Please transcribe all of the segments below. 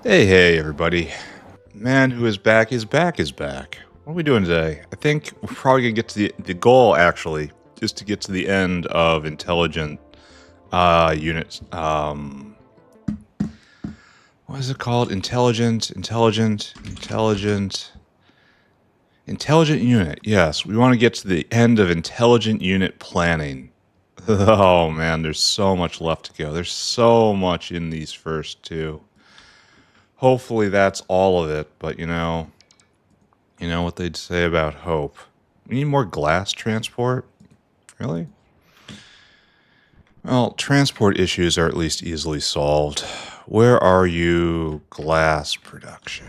Hey, hey, everybody. Man who is back is back is back. What are we doing today? I think we're probably going to get to the goal, actually, is to get to the end of intelligent units. What is it called? Intelligent unit. Yes, we want to get to the end of intelligent unit planning. Oh, man, there's so much left to go. There's so much in these first two. Hopefully that's all of it, but you know what they'd say about hope. We need more glass transport? Really? Well, transport issues are at least easily solved. Where are you, glass production?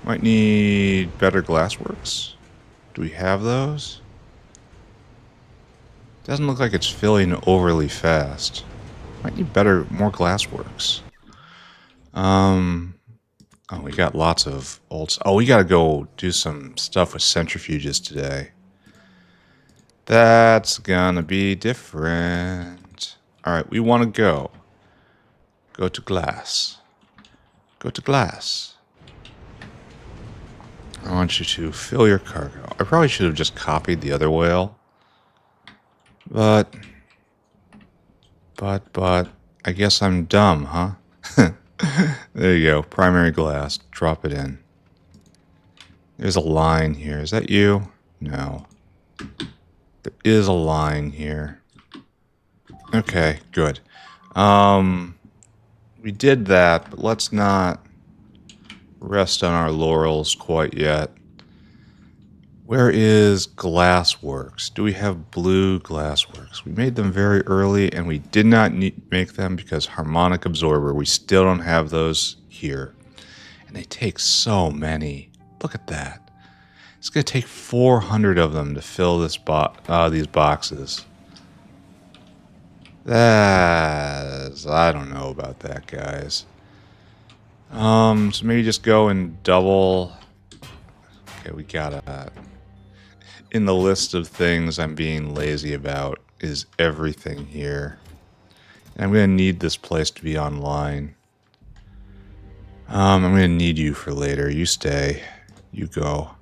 Might need better glassworks. Do we have those? Doesn't look like it's filling overly fast. Might need more glassworks. Oh, we got lots of old... Oh, we gotta go do some stuff with centrifuges today. That's gonna be different. Alright, we want to go. Go to glass. Go to glass. I want you to fill your cargo. I probably should have just copied the other whale. But, I guess I'm dumb, huh? There you go. Primary glass. Drop it in. There's a line here. Is that you? No. There is a line here. Okay, good. We did that, but let's not rest on our laurels quite yet. Where is glassworks? Do we have blue glassworks? We made them very early, and we did not make them because harmonic absorber. We still don't have those here. And they take so many. Look at that. It's going to take 400 of them to fill these boxes. I don't know about that, guys. So maybe just go and double. Okay, we gotta. In the list of things I'm being lazy about is everything here. And I'm gonna need this place to be online. I'm gonna need you for later. You stay. You go.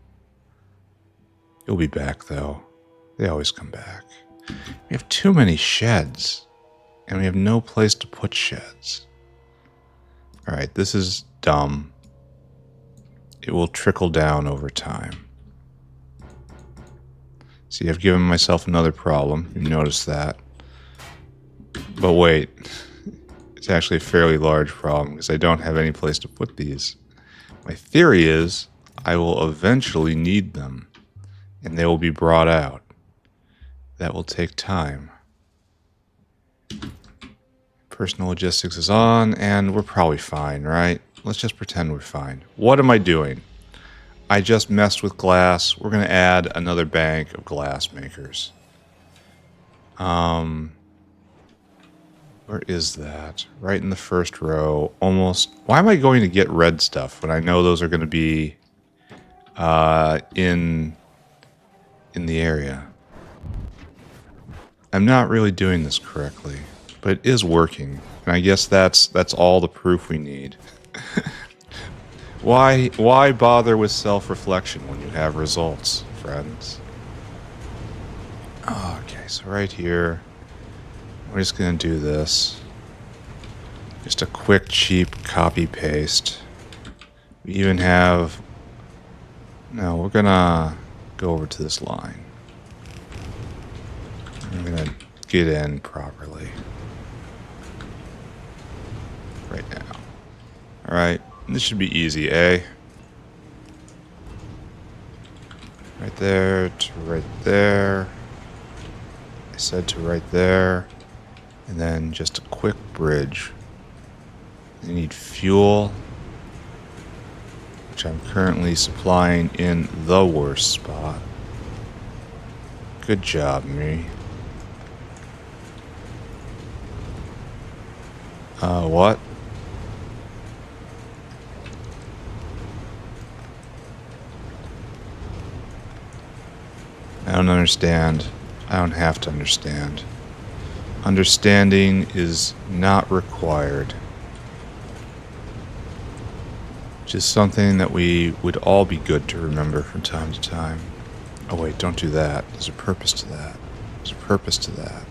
You'll be back, though. They always come back. We have too many sheds. And we have no place to put sheds. Alright, this is dumb. It will trickle down over time. See, I've given myself another problem. You notice that. But wait. It's actually a fairly large problem because I don't have any place to put these. My theory is I will eventually need them. And they will be brought out. That will take time. Personal logistics is on, and we're probably fine, right? Let's just pretend we're fine. What am I doing? I just messed with glass. We're going to add another bank of glass makers. Where is that? Right in the first row. Almost. Why am I going to get red stuff when I know those are going to be in the area? I'm not really doing this correctly. But it is working, and I guess that's all the proof we need. Why bother with self-reflection when you have results, friends? Okay, so right here, we're just gonna do this. Just a quick, cheap copy-paste. We even have... No, we're gonna go over to this line. We're gonna get in properly. Right now. Alright, this should be easy, eh? Right there to right there. I said to right there. And then just a quick bridge. You need fuel, which I'm currently supplying in the worst spot. Good job, me. What? I don't understand. I don't have to understand. Understanding is not required. which is something that we would all be good to remember from time to time. Oh wait, don't do that. There's a purpose to that. There's a purpose to that.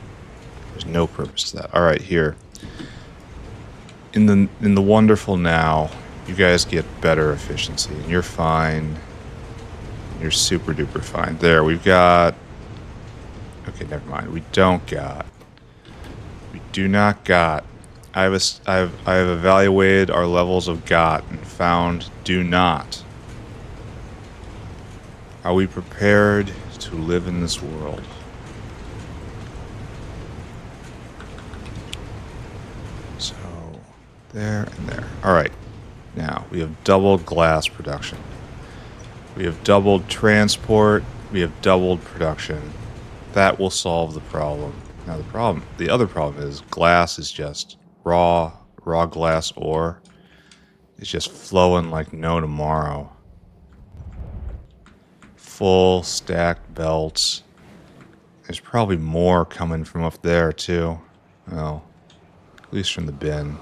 There's no purpose to that. All right, here. In the wonderful now, you guys get better efficiency, and you're fine. You're super duper fine. There, we've got. Okay, never mind. We don't got. We do not got. I've evaluated our levels of got and found do not. Are we prepared to live in this world? So, there and there. Alright. Now, we have doubled glass production. We have doubled transport. We have doubled production. That will solve the problem. Now, the other problem is glass is just raw glass ore. It's just flowing like no tomorrow. Full stacked belts. There's probably more coming from up there too. Well, at least from the bin.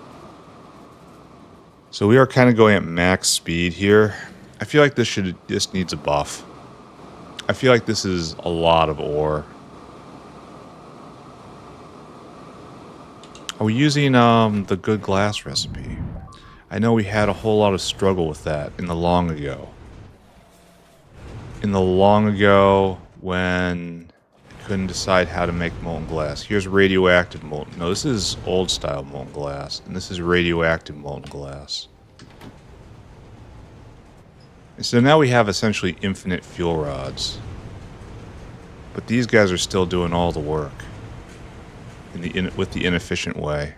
So we are kind of going at max speed here. I feel like this needs a buff. I feel like this is a lot of ore. Are we using the good glass recipe? I know we had a whole lot of struggle with that in the long ago. In the long ago when I couldn't decide how to make molten glass. Here's radioactive molten. No, this is old style molten glass. And this is radioactive molten glass. And so now we have essentially infinite fuel rods. But these guys are still doing all the work. With the inefficient way.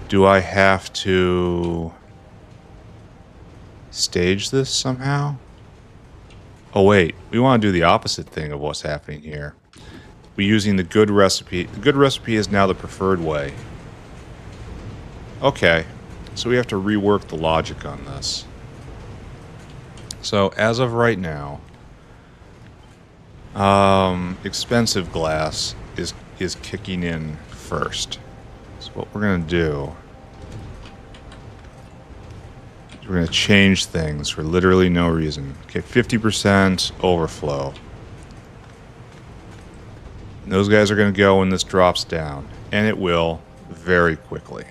Do I have to stage this somehow? Oh wait, we want to do the opposite thing of what's happening here. We're using the good recipe. The good recipe is now the preferred way. Okay, so we have to rework the logic on this. So as of right now, expensive glass is kicking in first. So what we're going to do is we're going to change things for literally no reason. Okay, 50% overflow. And those guys are going to go when this drops down, and it will very quickly.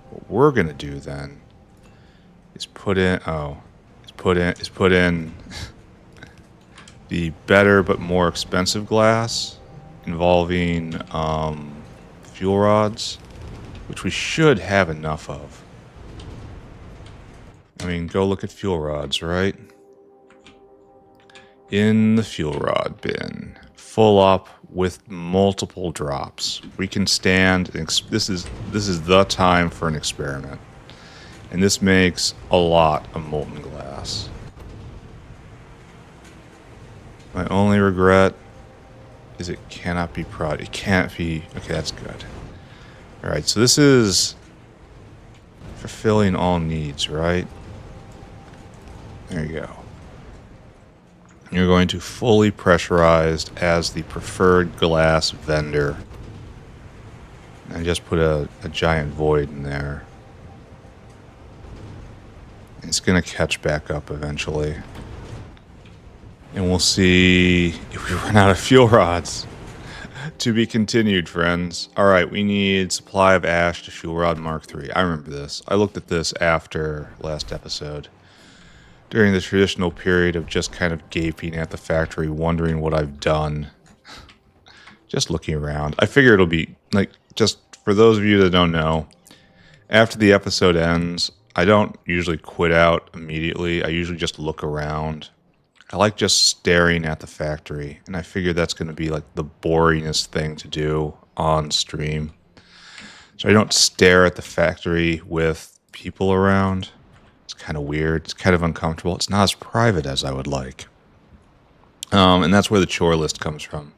What we're going to do then is put in the better but more expensive glass involving fuel rods, which we should have enough of. I mean, go look at fuel rods, right? In the fuel rod bin, full up with multiple drops. We can stand. This is the time for an experiment, and this makes a lot of molten glass. My only regret is it cannot be it can't be. Okay, that's good. Alright, so this is fulfilling all needs, right? There you go. You're going to fully pressurized as the preferred glass vendor. And just put a giant void in there. It's going to catch back up eventually. And we'll see if we run out of fuel rods. To be continued, friends. Alright, we need supply of ash to fuel rod Mark III. I remember this. I looked at this after last episode. During the traditional period of just kind of gaping at the factory, wondering what I've done. Just looking around. I figure it'll be, like, just for those of you that don't know, after the episode ends, I don't usually quit out immediately. I usually just look around. I like just staring at the factory, and I figure that's going to be like the boringest thing to do on stream. So I don't stare at the factory with people around. It's kind of weird. It's kind of uncomfortable. It's not as private as I would like. And that's where the chore list comes from.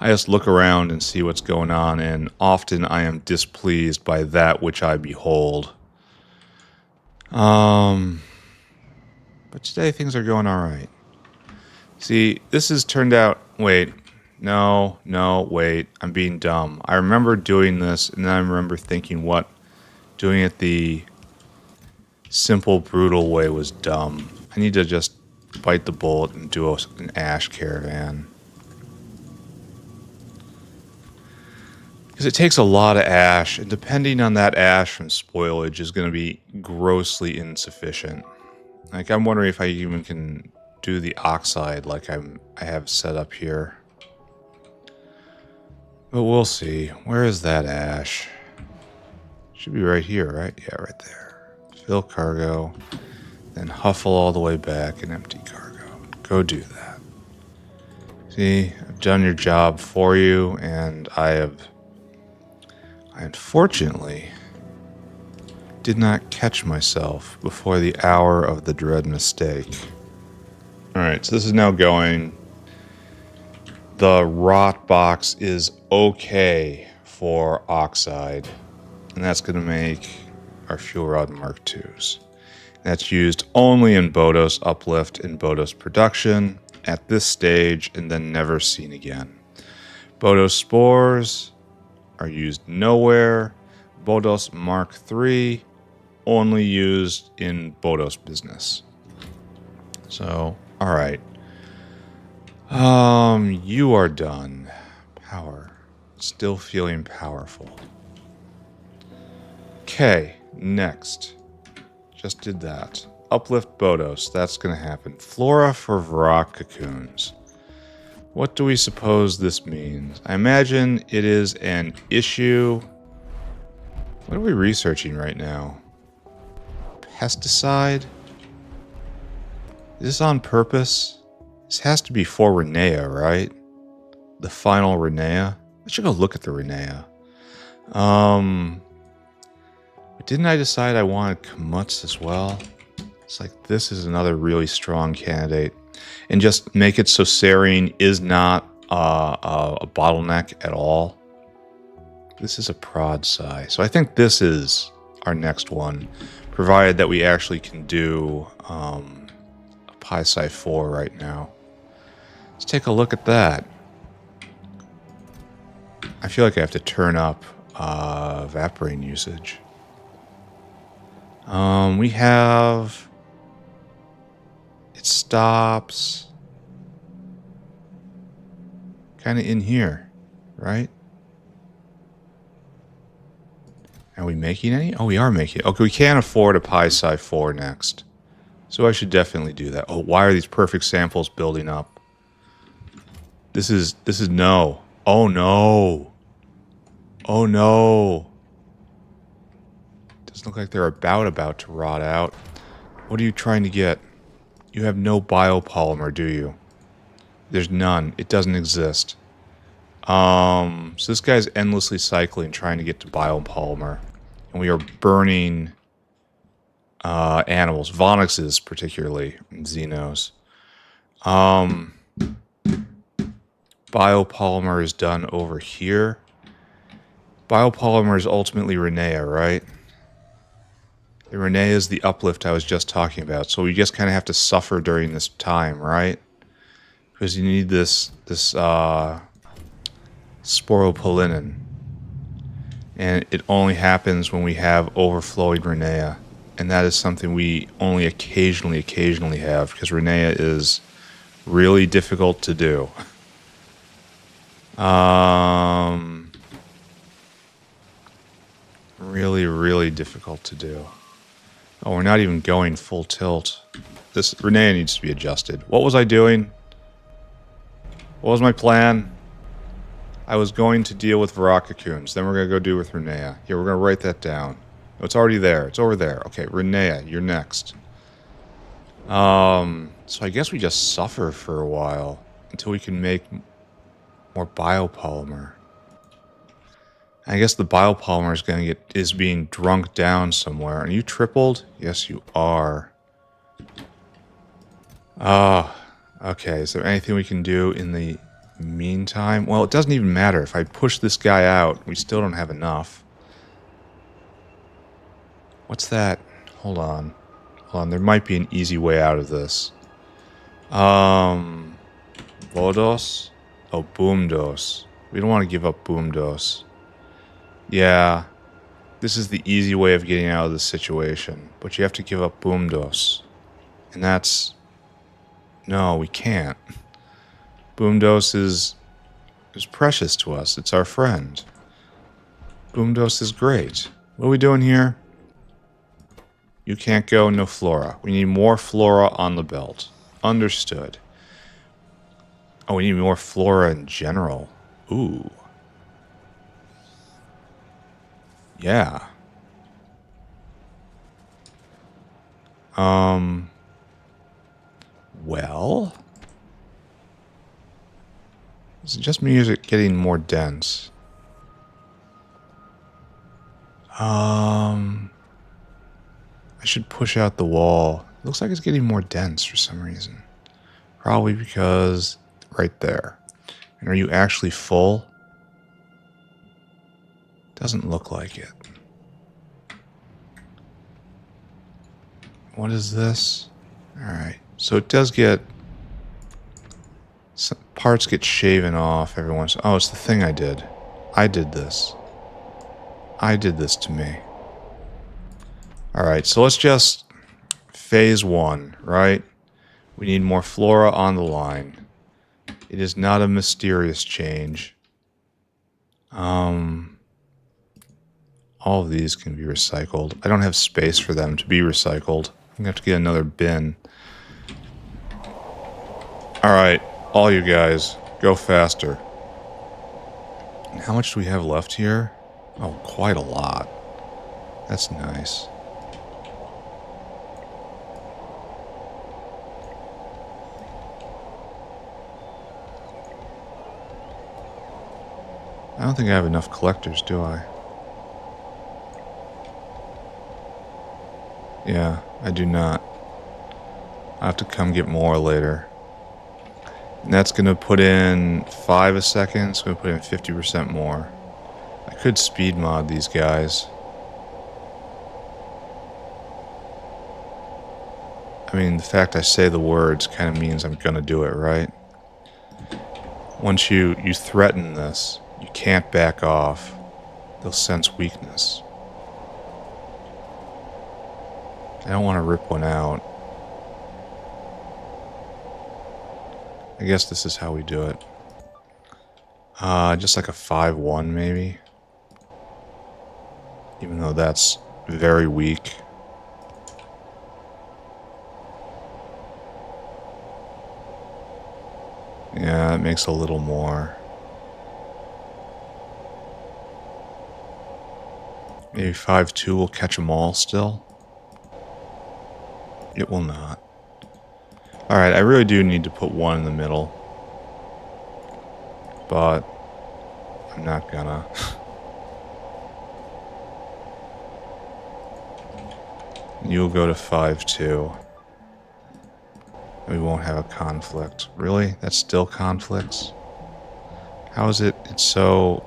I just look around and see what's going on, and often I am displeased by that which I behold. But today things are going all right. See, this has turned out... Wait. No, wait. I'm being dumb. I remember doing this, and then I remember thinking, what? Doing it the simple, brutal way was dumb. I need to just bite the bullet and do an ash caravan. Because it takes a lot of ash, and depending on that ash from spoilage is going to be grossly insufficient. Like, I'm wondering if I even can do the oxide like I have set up here. But we'll see. Where is that ash? Should be right here, right? Yeah, right there. Fill cargo, then huffle all the way back and empty cargo. Go do that. See, I've done your job for you, and I unfortunately did not catch myself before the hour of the dread mistake. Alright, so this is now going. The rot box is okay for oxide, and that's going to make our fuel rod Mark IIs. That's used only in Bodos uplift and Bodos production at this stage, and then never seen again. Bodos spores are used nowhere. Bodos Mark III only used in Bodos business. So, alright. You are done. Power. Still feeling powerful. Okay, next. Just did that. Uplift Bodos. That's going to happen. Flora for Varrock cocoons. What do we suppose this means? I imagine it is an issue. What are we researching right now? Pesticide? Is this on purpose? This has to be for Renea, right? The final Renea? I should go look at the Renea. Didn't I decide I wanted Kmuattiude as well? It's like this is another really strong candidate. And just make it so serine is not a bottleneck at all. This is a prod psi. So I think this is our next one, provided that we actually can do a pi psi 4 right now. Let's take a look at that. I feel like I have to turn up evaporating usage. We have... It stops... kind of in here, right? Are we making any? Oh, we are making it. Okay, we can't afford a pi psi 4 next. So I should definitely do that. Oh, why are these perfect samples building up? This is no. Oh no. Oh no. Doesn't look like they're about to rot out. What are you trying to get? You have no biopolymer, do you? There's none. It doesn't exist. So this guy's endlessly cycling, trying to get to biopolymer. And we are burning animals. Vonixes, particularly. And Xenos. Biopolymer is done over here. Biopolymer is ultimately Renea, right? The Renea is the uplift I was just talking about. So we just kind of have to suffer during this time, right? Because you need this sporopollenin. And it only happens when we have overflowing Renea. And that is something we only occasionally have, because Renea is really difficult to do. Really difficult to do. Oh, we're not even going full tilt. This Renea needs to be adjusted. What was I doing? What was my plan? I was going to deal with Varrock cocoons. Then we're going to go do with Renea. Here, we're going to write that down. Oh, it's already there. It's over there. Okay, Renea, you're next. So I guess we just suffer for a while until we can make more biopolymer. I guess the biopolymer is being drunk down somewhere. Are you tripled? Yes, you are. Okay. Is there anything we can do in the meantime? Well, it doesn't even matter. If I push this guy out, we still don't have enough. What's that? Hold on. There might be an easy way out of this. Bodos? Oh, Boomdos. We don't want to give up Boomdos. Yeah. This is the easy way of getting out of this situation. But you have to give up Boomdos. And that's... No, we can't. Boomdos is precious to us. It's our friend. Boomdos is great. What are we doing here? You can't go, no flora. We need more flora on the belt. Understood. Oh, we need more flora in general. Ooh. Yeah. Well... Is it just music getting more dense? I should push out the wall. It looks like it's getting more dense for some reason. Probably because right there. And are you actually full? Doesn't look like it. What is this? Alright. So it does get... Some parts get shaven off every once. Oh, it's the thing I did. I did this. I did this to me. Alright, so let's just... Phase 1, right? We need more flora on the line. It is not a mysterious change. All of these can be recycled. I don't have space for them to be recycled. I'm gonna have to get another bin. Alright, all you guys, go faster. How much do we have left here? Oh, quite a lot. That's nice. I don't think I have enough collectors, do I? Yeah, I do not. I'll have to come get more later. And that's going to put in 5 a second. It's going to put in 50% more. I could speed mod these guys. I mean, the fact I say the words kind of means I'm going to do it, right? Once you threaten this, you can't back off. They'll sense weakness. I don't want to rip one out. I guess this is how we do it. Just like a 5-1 maybe. Even though that's very weak. Yeah, it makes a little more. Maybe 5-2 will catch them all still. It will not. Alright, I really do need to put one in the middle. But I'm not gonna. You'll go to 5-2. We won't have a conflict. Really? That's still conflicts? How is it? It's so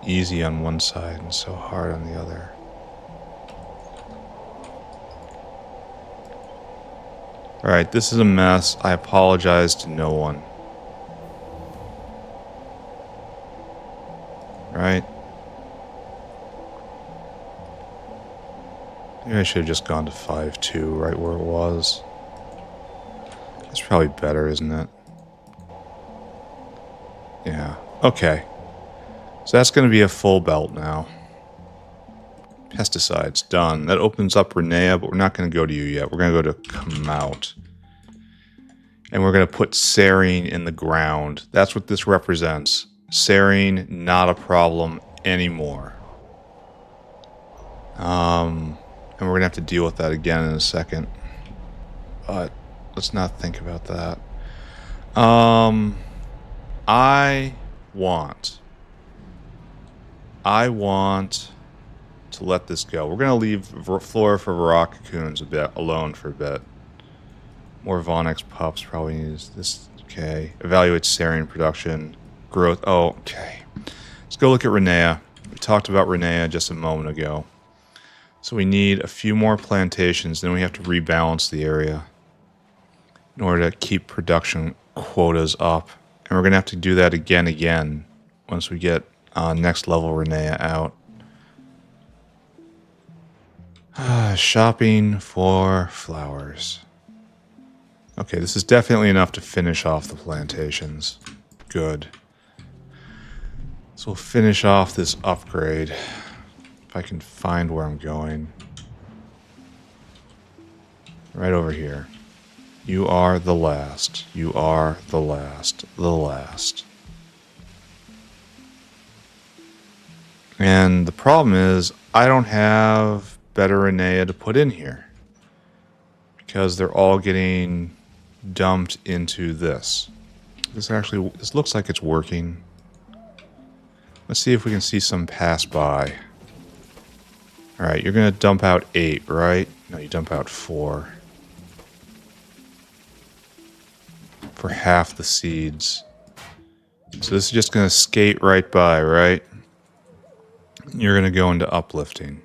easy on one side and so hard on the other. Alright, this is a mess. I apologize to no one. Right? Maybe I should have just gone to 5-2 right where it was. That's probably better, isn't it? Yeah. Okay. So that's going to be a full belt now. Pesticides, done. That opens up Renea, but we're not going to go to you yet. We're going to go to Kmuattiude. And we're going to put serine in the ground. That's what this represents. Serine, not a problem anymore. And we're going to have to deal with that again in a second. But let's not think about that. I want to let this go. We're going to leave Flora for Varrock cocoons a bit alone for a bit. More Vonnex pups probably needs this. Okay. Evaluate serine production. Growth. Oh, okay. Let's go look at Renea. We talked about Renea just a moment ago. So we need a few more plantations, then we have to rebalance the area in order to keep production quotas up. And we're going to have to do that again once we get next level Renea out. Shopping for flowers. Okay, this is definitely enough to finish off the plantations. Good. So we'll finish off this upgrade. If I can find where I'm going. Right over here. You are the last. You are the last. The last. And the problem is, I don't have better Renea to put in here. Because they're all getting dumped into this. This looks like it's working. Let's see if we can see some pass by. Alright, you're going to dump out 8, right? No, you dump out 4. For half the seeds. So this is just going to skate right by, right? You're going to go into uplifting.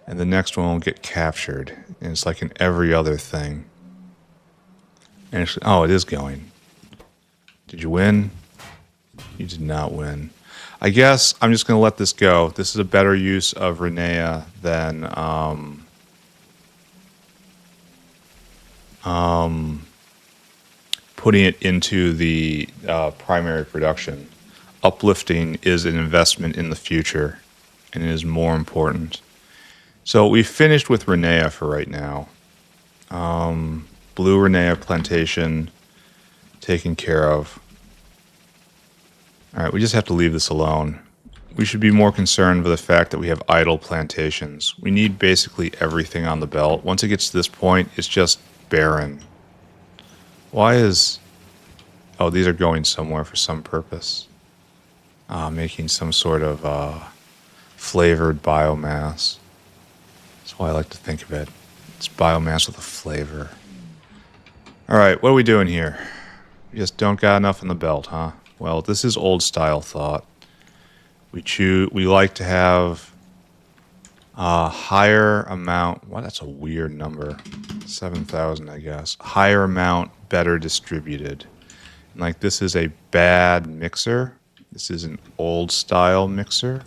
And the next one will get captured. And it's like in every other thing. And it's, oh, it is going. Did you win? You did not win. I guess I'm just going to let this go. This is a better use of Renea than putting it into the primary production. Uplifting is an investment in the future, and it is more important. So we've finished with Renea for right now. Blue Renea plantation taken care of. Alright, we just have to leave this alone. We should be more concerned with the fact that we have idle plantations. We need basically everything on the belt. Once it gets to this point, it's just barren. Why is... Oh, these are going somewhere for some purpose. Making some sort of flavored biomass. That's why I like to think of it. It's biomass with a flavor. Alright, what are we doing here? We just don't got enough in the belt, huh? Well, this is old style thought. We like to have a higher amount. Well, that's a weird number. 7,000, I guess. Higher amount, better distributed. And like this is a bad mixer. This is an old style mixer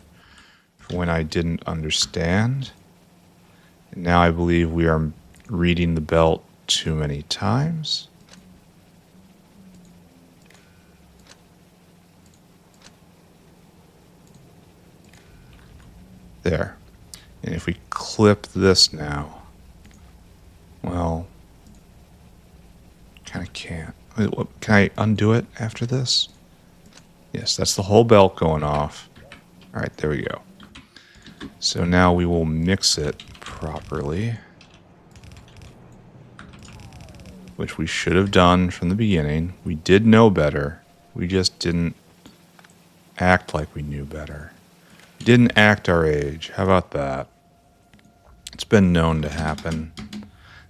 for when I didn't understand. And now I believe we are reading the belt too many times. There. And if we clip this now, well, kind of can't. Can I undo it after this? Yes, that's the whole belt going off. All right, there we go. So now we will mix it properly, which we should have done from the beginning. We did know better. We just didn't act like we knew better. We didn't act our age. How about that? It's been known to happen.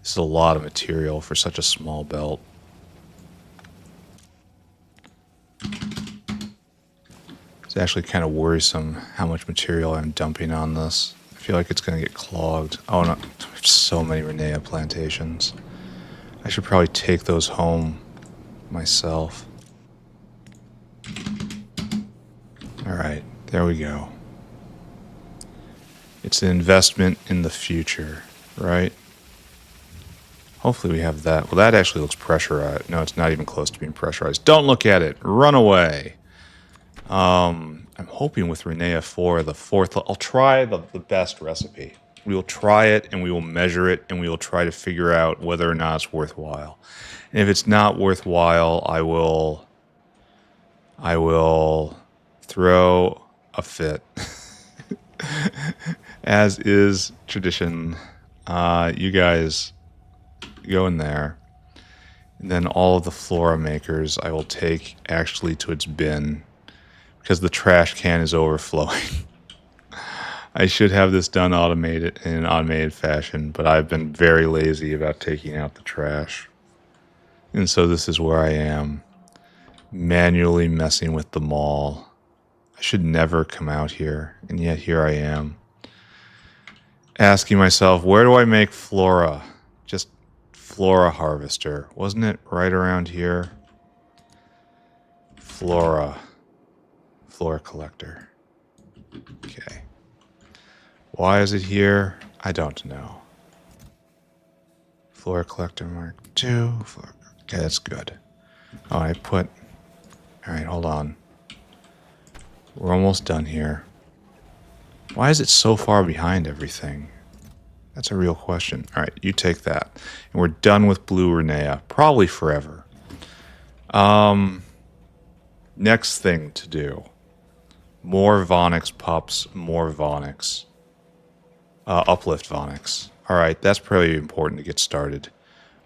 This is a lot of material for such a small belt. It's actually kind of worrisome how much material I'm dumping on this. I feel like it's going to get clogged. Oh no, so many Renea plantations. I should probably take those home myself. Alright, there we go. It's an investment in the future, right? Hopefully we have that. Well, that actually looks pressurized. No, it's not even close to being pressurized. Don't look at it. Run away. I'm hoping with Renea 4, the fourth... I'll try the best recipe. We will try it, and we will measure it, and we will try to figure out whether or not it's worthwhile. And if it's not worthwhile, I will throw a fit. As is tradition. You guys go in there. And then all of the flora makers I will take actually to its bin, because the trash can is overflowing. I should have this done in an automated fashion, but I've been very lazy about taking out the trash. And so this is where I am, manually messing with the mall. I should never come out here, and yet here I am, asking myself, where do I make flora? Just flora harvester. Wasn't it right around here? Flora collector. Okay. Why is it here? I don't know. Floor collector mark 2. Okay, that's good. Oh, I put... Alright, hold on. We're almost done here. Why is it so far behind everything? That's a real question. Alright, you take that. And we're done with blue Renea. Probably forever. Next thing to do. More Vonix pups, more Vonix. Uplift Vonix. Alright, that's pretty important to get started.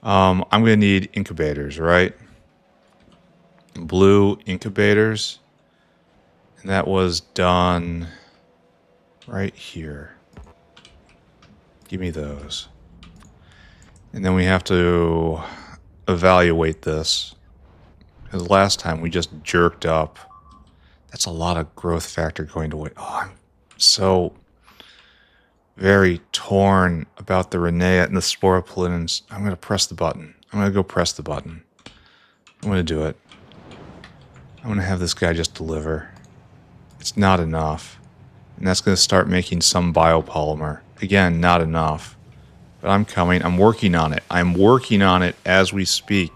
I'm going to need incubators, right? Blue incubators. And that was done right here. Give me those. And then we have to evaluate this. Because last time we just jerked up. That's a lot of growth factor going to waste. Oh, I'm so very torn about the Renea and the Sporopollins. I'm going to press the button. I'm going to go press the button. I'm going to do it. I'm going to have this guy just deliver. It's not enough. And that's going to start making some biopolymer. Again, not enough. But I'm coming. I'm working on it. I'm working on it as we speak.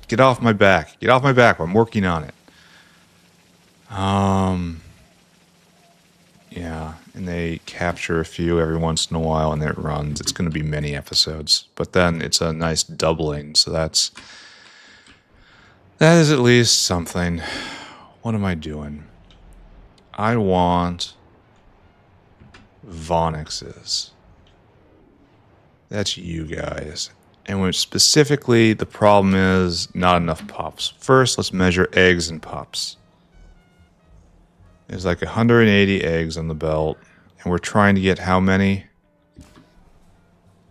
Get off my back. Get off my back. I'm working on it. Yeah, and they capture a few every once in a while, and then it runs. It's going to be many episodes. But then it's a nice doubling, so that is at least something. What am I doing? I want Vonixes. That's you guys. And specifically, the problem is not enough pups. First, let's measure eggs and pups. There's like 180 eggs on the belt. And we're trying to get how many?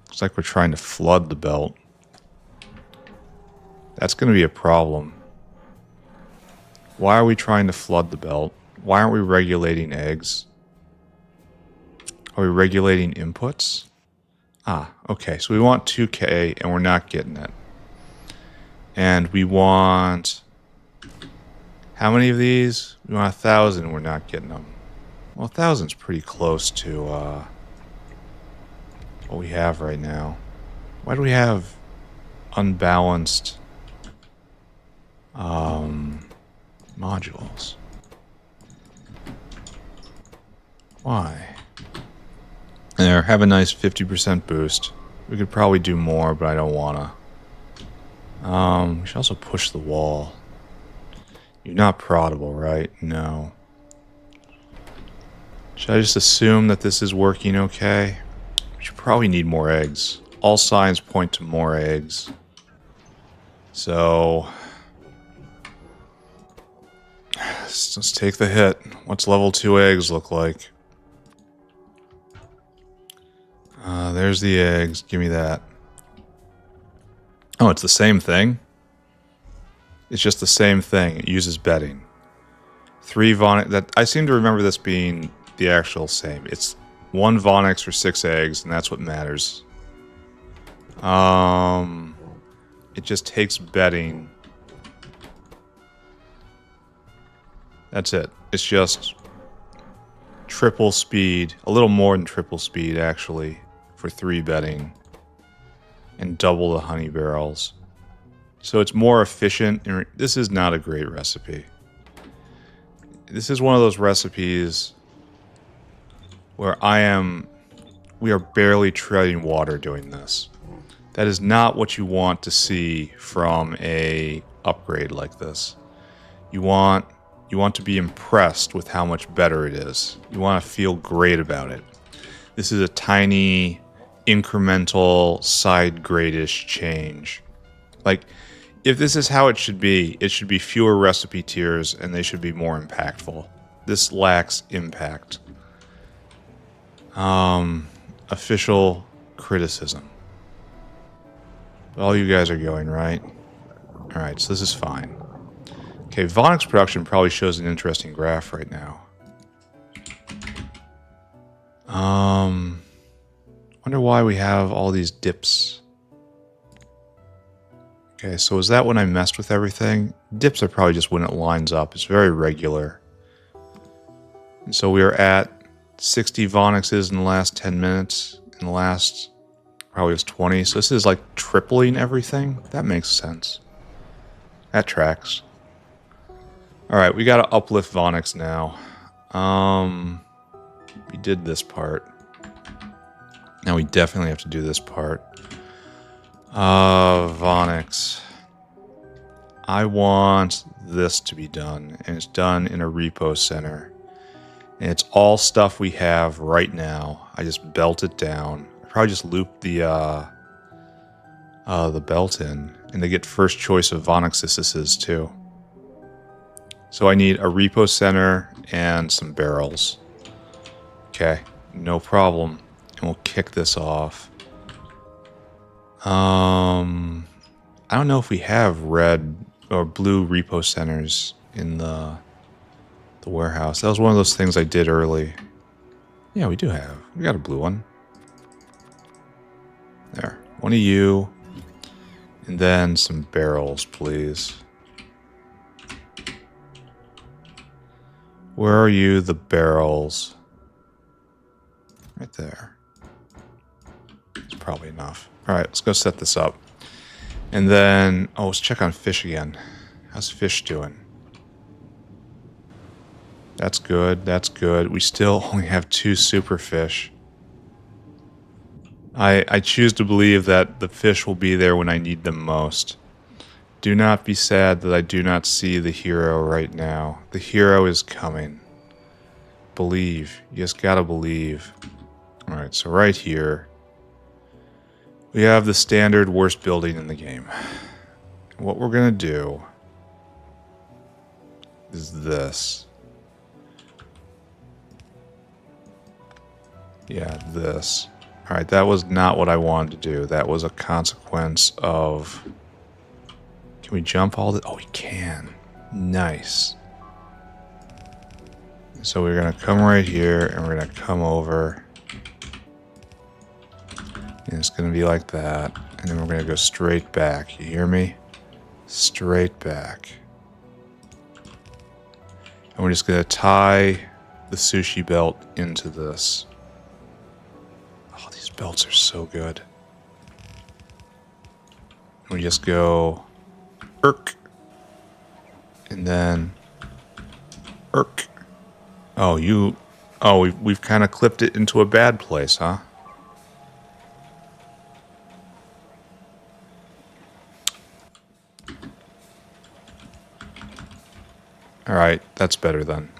Looks like we're trying to flood the belt. That's going to be a problem. Why are we trying to flood the belt? Why aren't we regulating eggs? Are we regulating inputs? Ah, okay. So we want 2K and we're not getting it. And we want... How many of these? We want 1,000. We're not getting them. Well, 1,000's pretty close to what we have right now. Why do we have unbalanced modules? Why? There, have a nice 50% boost. We could probably do more, but I don't wanna. We should also push the wall. You're not proddable, right? No. Should I just assume that this is working okay? We should probably need more eggs. All signs point to more eggs. So... let's take the hit. What's level 2 eggs look like? There's the eggs. Give me that. Oh, it's the same thing? It's just the same thing. It uses bedding. 3 Vonix... That, I seem to remember this being the actual same. It's 1 Vonix for 6 eggs, and that's what matters. It just takes bedding. That's it. It's just triple speed. A little more than triple speed, actually, for 3 bedding. And double the honey barrels. So it's more efficient. This is not a great recipe. This is one of those recipes where we are barely treading water doing this. That is not what you want to see from a upgrade like this. You want to be impressed with how much better it is. You want to feel great about it. This is a tiny, incremental, side grade-ish change. Like, if this is how it should be fewer recipe tiers and they should be more impactful. This lacks impact. Official criticism. But all you guys are going, right? Alright, so this is fine. Okay, Vonix production probably shows an interesting graph right now. Wonder why we have all these dips. Okay, so is that when I messed with everything? Dips are probably just when it lines up. It's very regular. And so we are at 60 Vonixes in the last 10 minutes. in the last probably was 20. So this is like tripling everything. That makes sense. That tracks. Alright, we gotta uplift Vonix now. We did this part. Now we definitely have to do this part. Vonix. I want this to be done, and it's done in a repo center. And it's all stuff we have right now. I just belt it down. I probably just loop the belt in, and they get first choice of Vonixes too. So I need a repo center and some barrels. Okay, no problem. And we'll kick this off. I don't know if we have red or blue repo centers in the warehouse. That was one of those things I did early. Yeah, we do have. We got a blue one. There. One of you. And then some barrels, please. Where are you, the barrels? Right there. It's probably enough. Alright, let's go set this up. And then, oh, let's check on fish again. How's fish doing? That's good, that's good. We still only have 2 super fish. I choose to believe that the fish will be there when I need them most. Do not be sad that I do not see the hero right now. The hero is coming. Believe. You just gotta believe. Alright, so right here, we have the standard worst building in the game. What we're gonna do is this. Yeah, this. Alright, that was not what I wanted to do. That was a consequence of... Can we jump all the... Oh, we can. Nice. So we're going to come right here, and we're going to come over. And it's going to be like that. And then we're going to go straight back. You hear me? Straight back. And we're just going to tie the sushi belt into this. Oh, these belts are so good. We just go... Irk. And then... Irk. Oh, you... Oh, we've kind of clipped it into a bad place, huh? Alright, that's better then.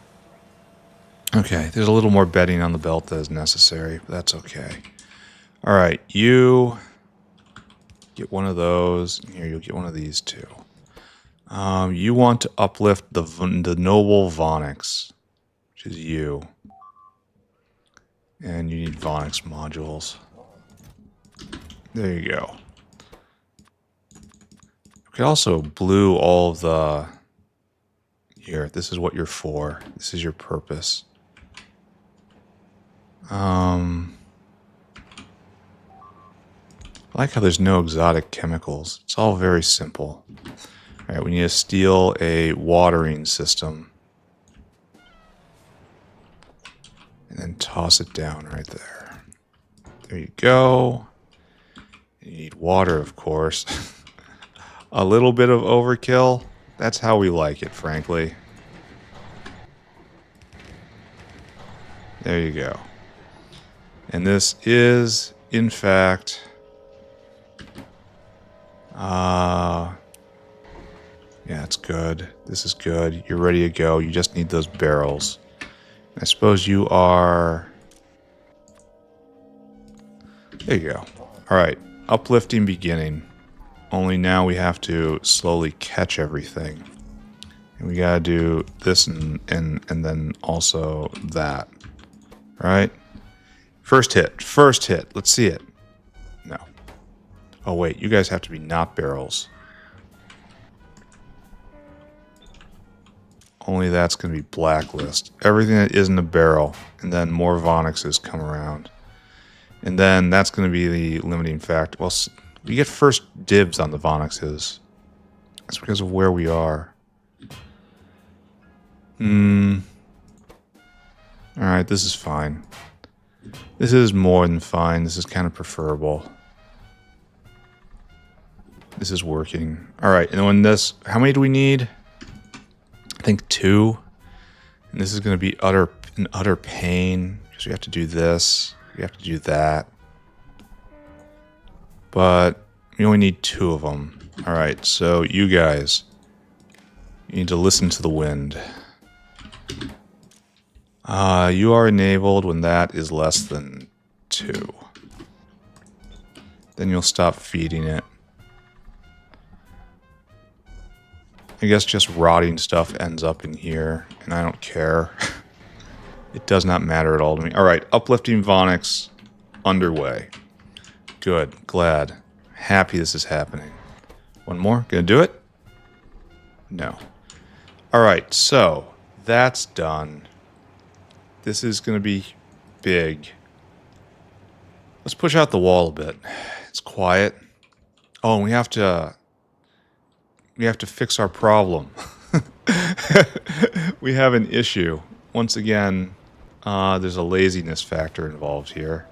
Okay, there's a little more bedding on the belt that is necessary, but that's okay. Alright, you... Get one of those. Here, you'll get one of these too. You want to uplift the noble Vonix, which is you. And you need Vonix modules. There you go. You could also blue all of the... Here, this is what you're for. This is your purpose. I like how there's no exotic chemicals. It's all very simple. Alright, we need to steal a watering system. And then toss it down right there. There you go. You need water, of course. A little bit of overkill. That's how we like it, frankly. There you go. And this is, in fact... yeah, it's good. This is good. You're ready to go. You just need those barrels. I suppose you are... There you go. Alright. Uplifting beginning. Only now we have to slowly catch everything. And we gotta do this and then also that. Right? First hit. First hit. Let's see it. No. Oh wait, you guys have to be not barrels. Only that's going to be blacklist. Everything that isn't a barrel. And then more Vonixes come around. And then that's going to be the limiting factor. Well, we get first dibs on the Vonixes. That's because of where we are. Alright, this is fine. This is more than fine. This is kind of preferable. This is working. Alright, and when this... How many do we need? I think 2. And this is going to be an utter pain. Because we have to do this. We have to do that. But we only need 2 of them. Alright, so you guys... You need to listen to the wind. You are enabled when that is less than 2. Then you'll stop feeding it. I guess just rotting stuff ends up in here, and I don't care. It does not matter at all to me. Alright, uplifting Vonix underway. Good, glad. Happy this is happening. One more, gonna do it? No. Alright, so that's done. This is gonna be big. Let's push out the wall a bit. It's quiet. Oh, and we have to fix our problem. We have an issue. Once again, there's a laziness factor involved here.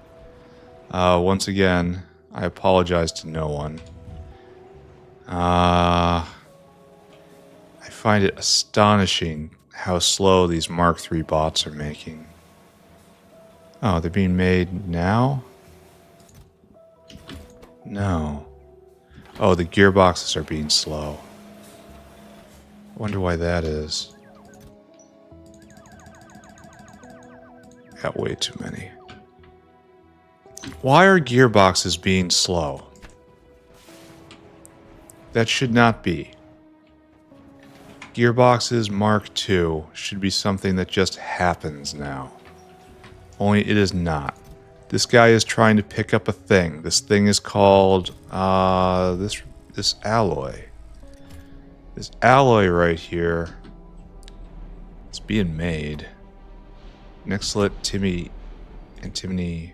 Once again, I apologize to no one. I find it astonishing how slow these Mark III bots are making. Oh, they're being made now? No. Oh, the gearboxes are being slow. I wonder why that is. Got way too many. Why are gearboxes being slow? That should not be. Gearboxes Mark II should be something that just happens now. Only it is not. This guy is trying to pick up a thing. This thing is called this alloy. This alloy right here is being made. Nexilit antimony.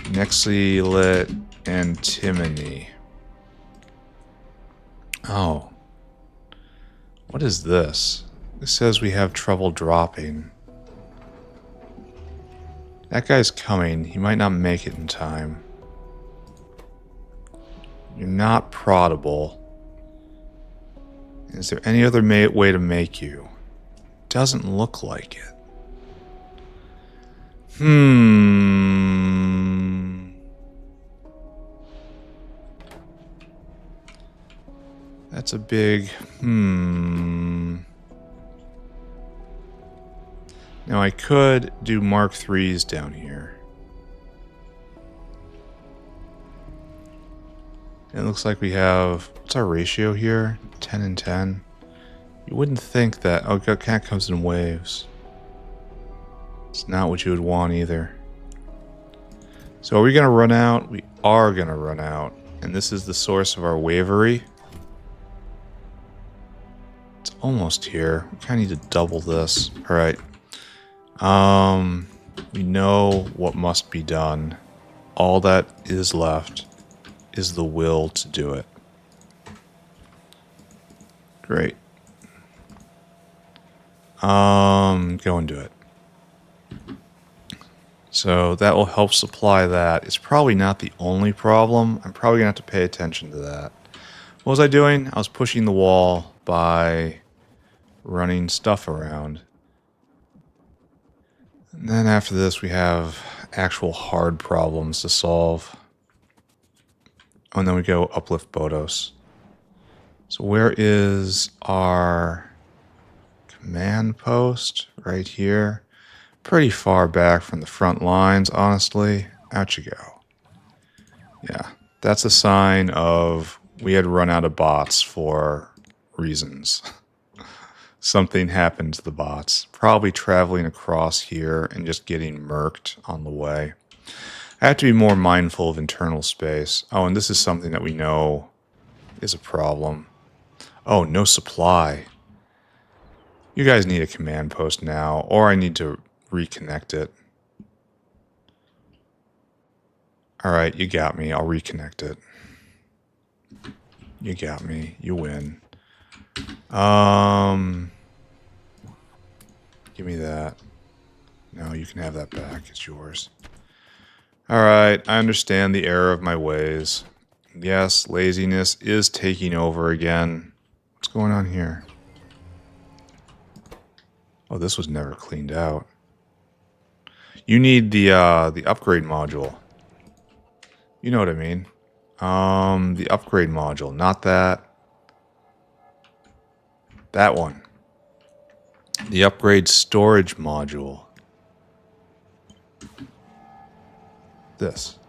Nexilit antimony. Oh. What is this? This says we have trouble dropping. That guy's coming. He might not make it in time. You're not proddable. Is there any other way to make you? Doesn't look like it. That's a big Now I could do Mark IIIs down here. It looks like we have, what's our ratio here? 10 and 10. You wouldn't think that, oh, cat comes in waves. It's not what you would want either. So are we going to run out? We are going to run out. And this is the source of our wavery. It's almost here. We kind of need to double this. Alright. We know what must be done. All that is left is the will to do it. Great. Go and do it. So that will help supply that. It's probably not the only problem. I'm probably going to have to pay attention to that. What was I doing? I was pushing the wall by running stuff around. And then after this we have actual hard problems to solve. Oh, and then we go uplift Bodos. So where is our command post? Right here. Pretty far back from the front lines, honestly. Out you go. Yeah, that's a sign of we had run out of bots for reasons. Something happened to the bots. Probably traveling across here and just getting murked on the way. I have to be more mindful of internal space. Oh, and this is something that we know is a problem. Oh, no supply. You guys need a command post now, or I need to reconnect it. Alright, you got me. I'll reconnect it. You got me. You win. Give me that. No, you can have that back. It's yours. Alright, I understand the error of my ways. Yes, laziness is taking over again. What's going on here? Oh, this was never cleaned out. You need the upgrade module. You know what I mean. The upgrade module, not that. That one. The upgrade storage module. This.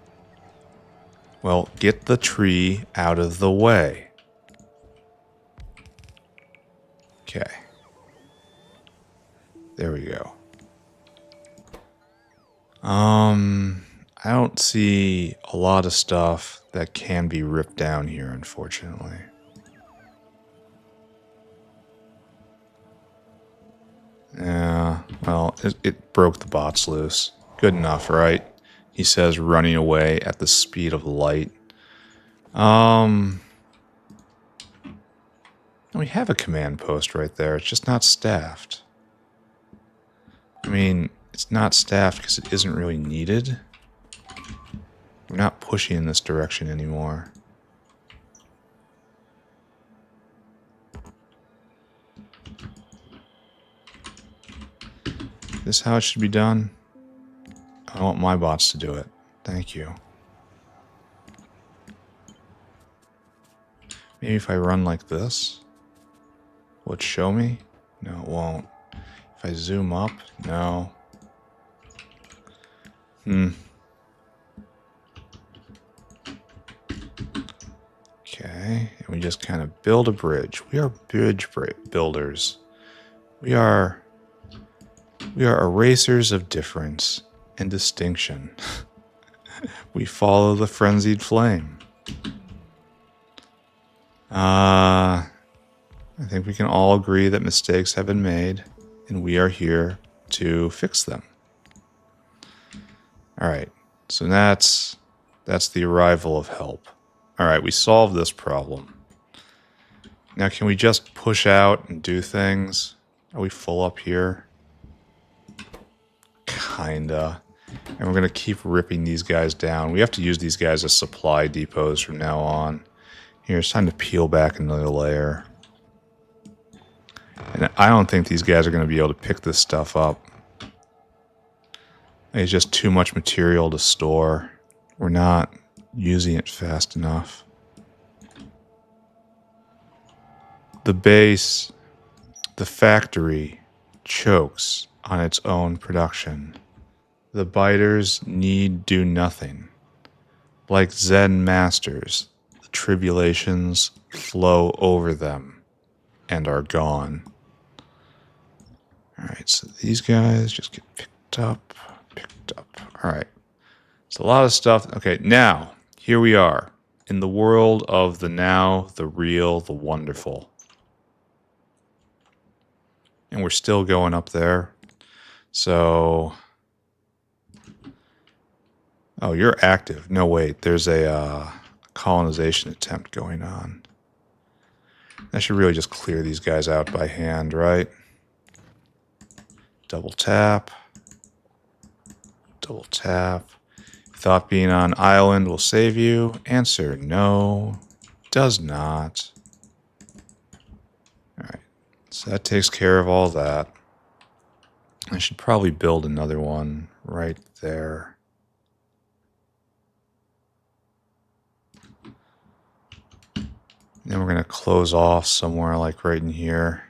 Well, get the tree out of the way. Okay. There we go. I don't see a lot of stuff that can be ripped down here, unfortunately. Yeah, well, it broke the bots loose. Good enough, right? He says running away at the speed of light. We have a command post right there. It's just not staffed. I mean, it's not staffed because it isn't really needed. We're not pushing in this direction anymore. Is this how it should be done? I want my bots to do it. Thank you. Maybe if I run like this, will it show me? No, it won't. If I zoom up, no. Okay, and we just kind of build a bridge. We are bridge builders. We are erasers of difference and distinction. We follow the frenzied flame. I think we can all agree that mistakes have been made, and we are here to fix them. All right, so that's the arrival of help. All right, we solved this problem. Now, can we just push out and do things? Are we full up here? Kinda. And we're going to keep ripping these guys down. We have to use these guys as supply depots from now on. Here, it's time to peel back another layer. And I don't think these guys are going to be able to pick this stuff up. It's just too much material to store. We're not using it fast enough. The base, the factory, chokes on its own production. The biters need do nothing. Like Zen masters, the tribulations flow over them and are gone. Alright, so these guys just get picked up. Alright. It's a lot of stuff. Okay, now, here we are. In the world of the now, the real, the wonderful. And we're still going up there. So... Oh, you're active. No, wait. There's a colonization attempt going on. I should really just clear these guys out by hand, right? Double tap. Double tap. Thought being on island will save you. Answer, no. Does not. Alright. So that takes care of all that. I should probably build another one right there. Then we're going to close off somewhere like right in here.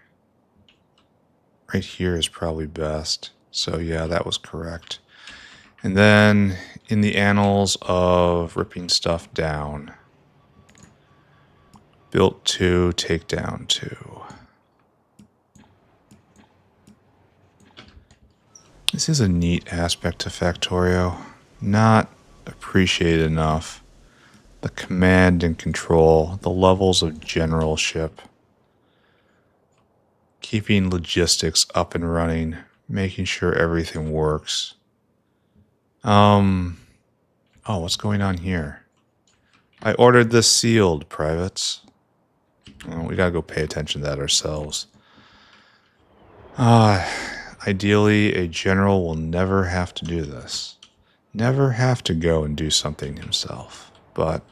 Right here is probably best. So yeah, that was correct. And then in the annals of ripping stuff down, built 2, take down 2. This is a neat aspect to Factorio. Not appreciated enough. The command and control, the levels of generalship, keeping logistics up and running, making sure everything works. Oh, what's going on here? I ordered this sealed, privates. Oh, we gotta go pay attention to that ourselves. I ideally, a general will never have to do this. Never have to go and do something himself. But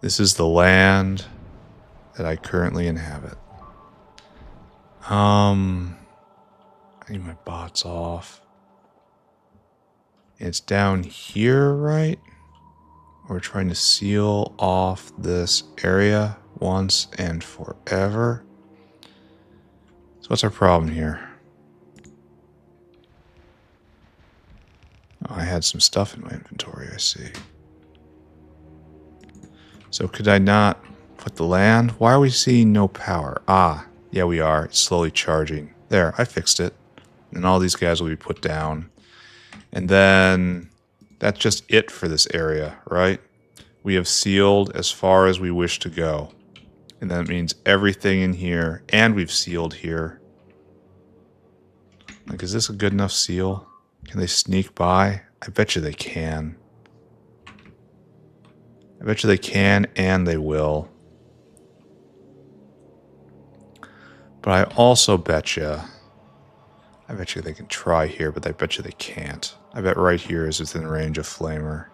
this is the land that I currently inhabit. I need my bots off. It's down here, right? We're trying to seal off this area once and forever. So what's our problem here? Oh, I had some stuff in my inventory, I see. So could I not put the land? Why are we seeing no power? Ah, yeah we are. It's slowly charging. There, I fixed it. And all these guys will be put down. And then that's just it for this area, right? We have sealed as far as we wish to go. And that means everything in here, and we've sealed here. Like, is this a good enough seal? Can they sneak by? I bet you they can. I bet you they can, and they will. But I also bet you... I bet you they can try here, but I bet you they can't. I bet right here is within range of Flamer.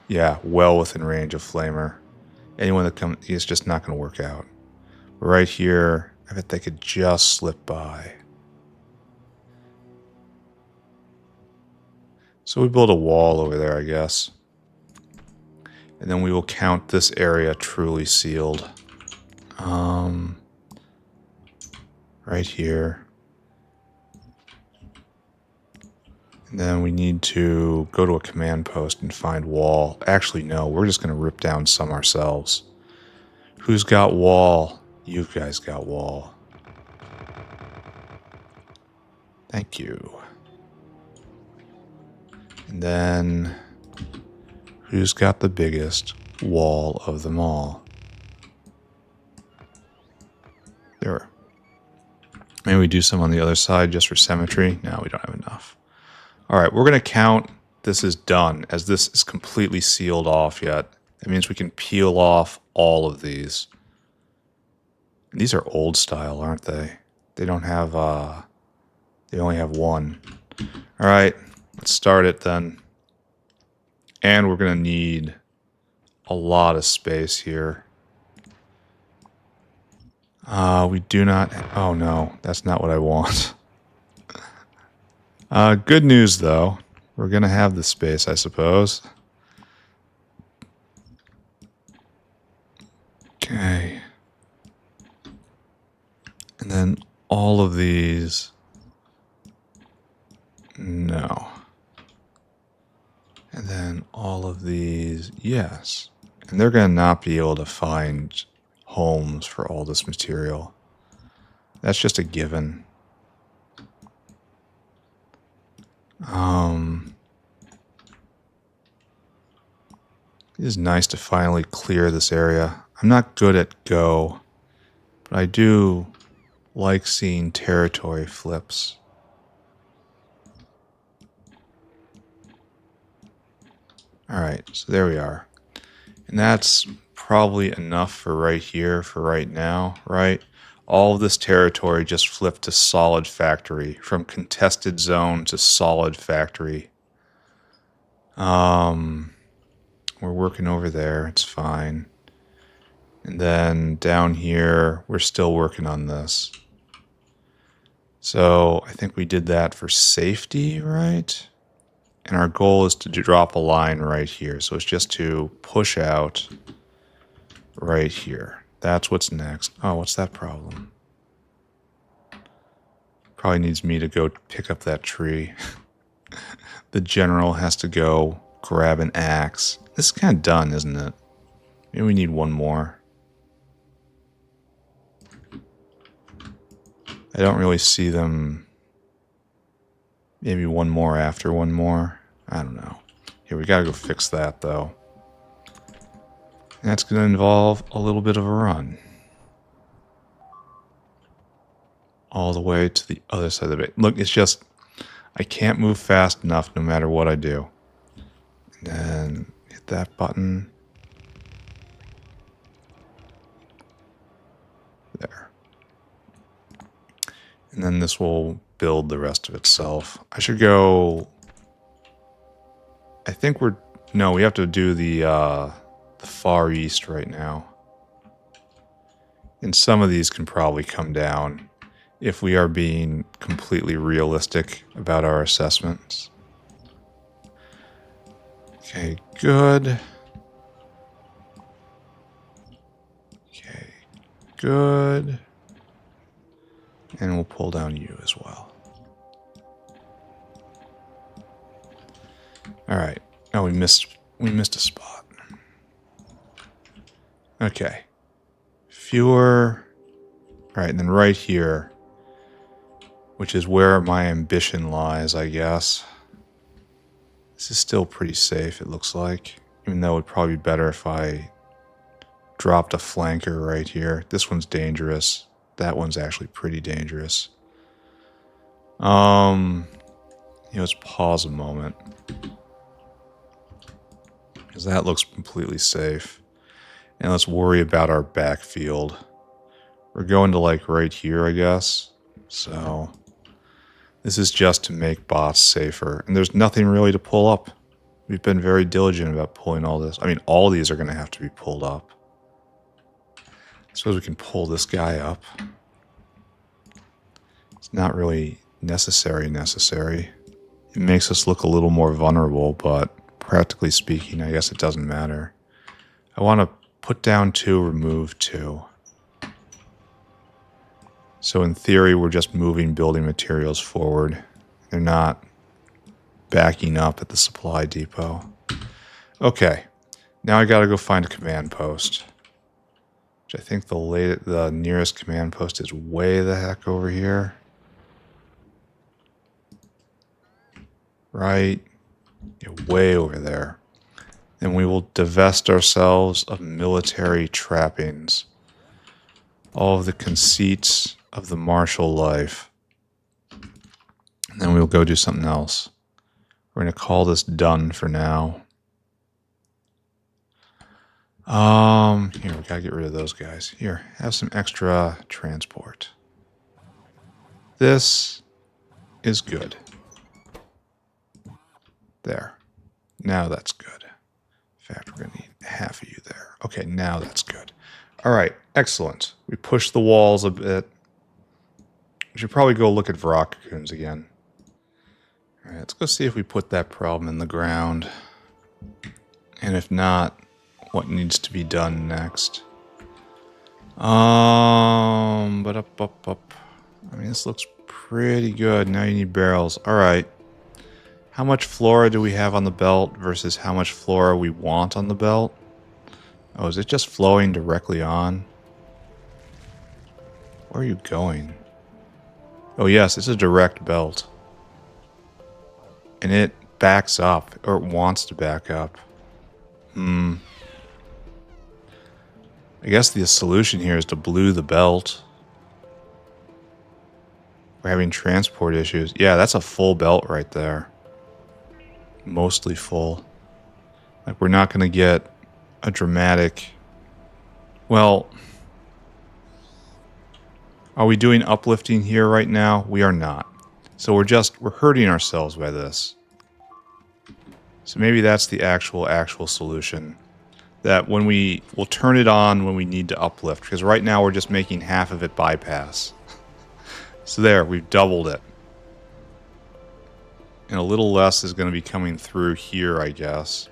Yeah, well within range of Flamer. Anyone that comes... It's just not going to work out. But right here, I bet they could just slip by. So we build a wall over there, I guess. And then we will count this area truly sealed. Right here. And then we need to go to a command post and find wall. Actually, no, we're just going to rip down some ourselves. Who's got wall? You guys got wall. Thank you. And then, who's got the biggest wall of them all? There. Maybe we do some on the other side just for symmetry. No, we don't have enough. All right, we're going to count this is done, as this is completely sealed off yet. That means we can peel off all of these. These are old style, aren't they? They don't have, they only have one. All right, let's start it then. And we're going to need a lot of space here. We do not... Oh, no. That's not what I want. Good news, though. We're going to have the space, I suppose. Okay. And then all of these... No. And then all of these... Yes. And they're going to not be able to find homes for all this material. That's just a given. It is nice to finally clear this area. I'm not good at Go, but I do like seeing territory flips. Alright, so there we are. And that's probably enough for right here, for right now, right? All of this territory just flipped to solid factory, from contested zone to solid factory. We're working over there, it's fine. And then down here, we're still working on this. So I think we did that for safety, right? And our goal is to drop a line right here. So it's just to push out right here. That's what's next. Oh, what's that problem? Probably needs me to go pick up that tree. The general has to go grab an axe. This is kind of done, isn't it? Maybe we need one more. I don't really see them. Maybe one more after one more. I don't know. Here, we gotta go fix that, though. And that's gonna involve a little bit of a run. All the way to the other side of the base. Look, it's just... I can't move fast enough no matter what I do. And then hit that button. There. And then this will build the rest of itself. I should go... I think we're... No, we have to do the Far East right now. And some of these can probably come down if we are being completely realistic about our assessments. Okay, good. Okay, good. And we'll pull down you as well. All right. Oh, we missed a spot. Okay. Fewer. All right, and then right here, which is where my ambition lies, I guess. This is still pretty safe, it looks like. Even though it would probably be better if I dropped a flanker right here. This one's dangerous. That one's actually pretty dangerous. Let's pause a moment. Because that looks completely safe. And let's worry about our backfield. We're going to like right here, I guess. So this is just to make bots safer. And there's nothing really to pull up. We've been very diligent about pulling all this. I mean, all these are going to have to be pulled up. I suppose we can pull this guy up. It's not really necessary. It makes us look a little more vulnerable, but practically speaking, I guess it doesn't matter. I want to put down 2, remove 2. So in theory, we're just moving building materials forward. They're not backing up at the supply depot. Okay, now I gotta go find a command post. Which I think the nearest command post is way the heck over here. Right? Yeah, way over there. And we will divest ourselves of military trappings. All of the conceits of the martial life. And then we'll go do something else. We're going to call this done for now. Here, we gotta get rid of those guys. Here, have some extra transport. This is good. There. Now that's good. In fact, we're gonna need half of you there. Okay, now that's good. All right, excellent. We pushed the walls a bit. We should probably go look at Varrock cocoons again. All right, let's go see if we put that problem in the ground. And if not, what needs to be done next. But up. I mean, this looks pretty good. Now you need barrels. All right. How much flora do we have on the belt versus how much flora we want on the belt? Oh, is it just flowing directly on? Where are you going? Oh, yes, it's a direct belt. And it backs up, or it wants to back up. I guess the solution here is to blue the belt. We're having transport issues. Yeah, that's a full belt right there. Mostly full. Like, we're not going to get a dramatic... Well, are we doing uplifting here right now? We are not. So we're hurting ourselves by this. So maybe that's the actual solution. That when we'll turn it on when we need to uplift. Because right now we're just making half of it bypass. So there, we've doubled it. And a little less is going to be coming through here, I guess.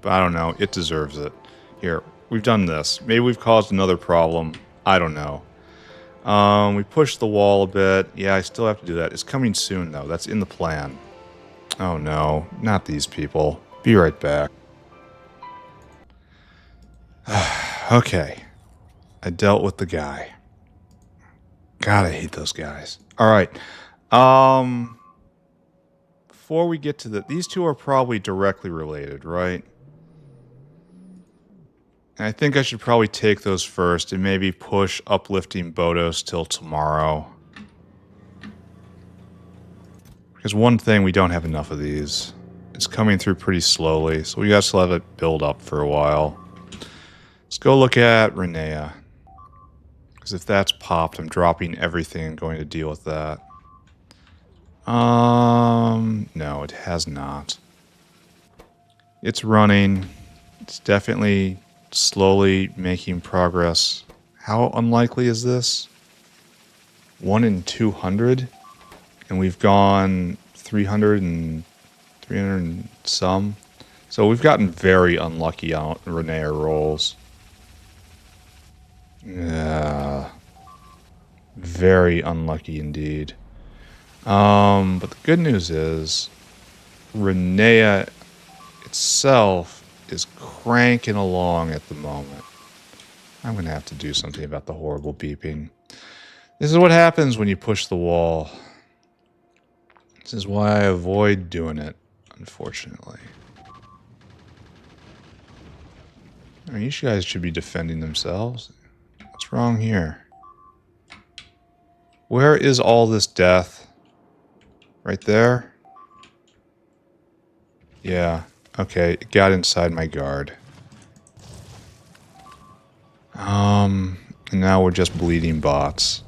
But I don't know, it deserves it. Here, we've done this. Maybe we've caused another problem. I don't know. We pushed the wall a bit. Yeah, I still have to do that. It's coming soon, though. That's in the plan. Oh no, not these people. Be right back. Okay. I dealt with the guy. God, I hate those guys. Alright. Before we get to these two are probably directly related, right? And I think I should probably take those first and maybe push uplifting Bodos till tomorrow. Because one thing, we don't have enough of these. It's coming through pretty slowly, so we gotta still let it build up for a while. Let's go look at Renea. Because if that's popped, I'm dropping everything and going to deal with that. No, it has not. It's running. It's definitely slowly making progress. How unlikely is this? 1 in 200? And we've gone 300 and 300 and some. So we've gotten very unlucky on Renea rolls. Yeah. Very unlucky indeed. But the good news is Renea itself is cranking along at the moment. I'm going to have to do something about the horrible beeping. This is what happens when you push the wall. This is why I avoid doing it, unfortunately. I mean, you guys should be defending themselves. What's wrong here? Where is all this death? Right there? Yeah. Okay, it got inside my guard. And now we're just bleeding bots.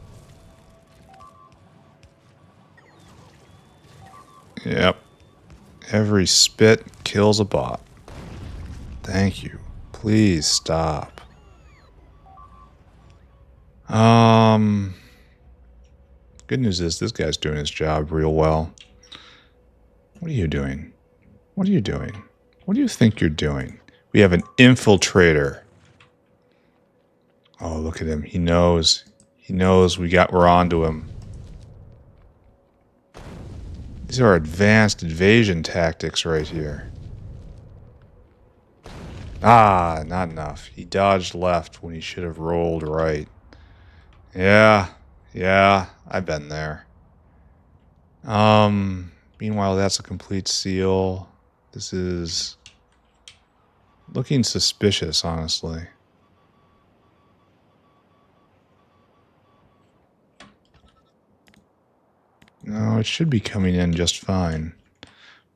Yep. Every spit kills a bot. Thank you. Please stop. Good news is this guy's doing his job real well. What are you doing? What are you doing? What do you think you're doing? We have an infiltrator. Oh, look at him. He knows. He knows we're onto him. These are advanced invasion tactics right here. Ah, not enough. He dodged left when he should have rolled right. Yeah, I've been there. Meanwhile, that's a complete seal. This is looking suspicious, honestly. No, it should be coming in just fine.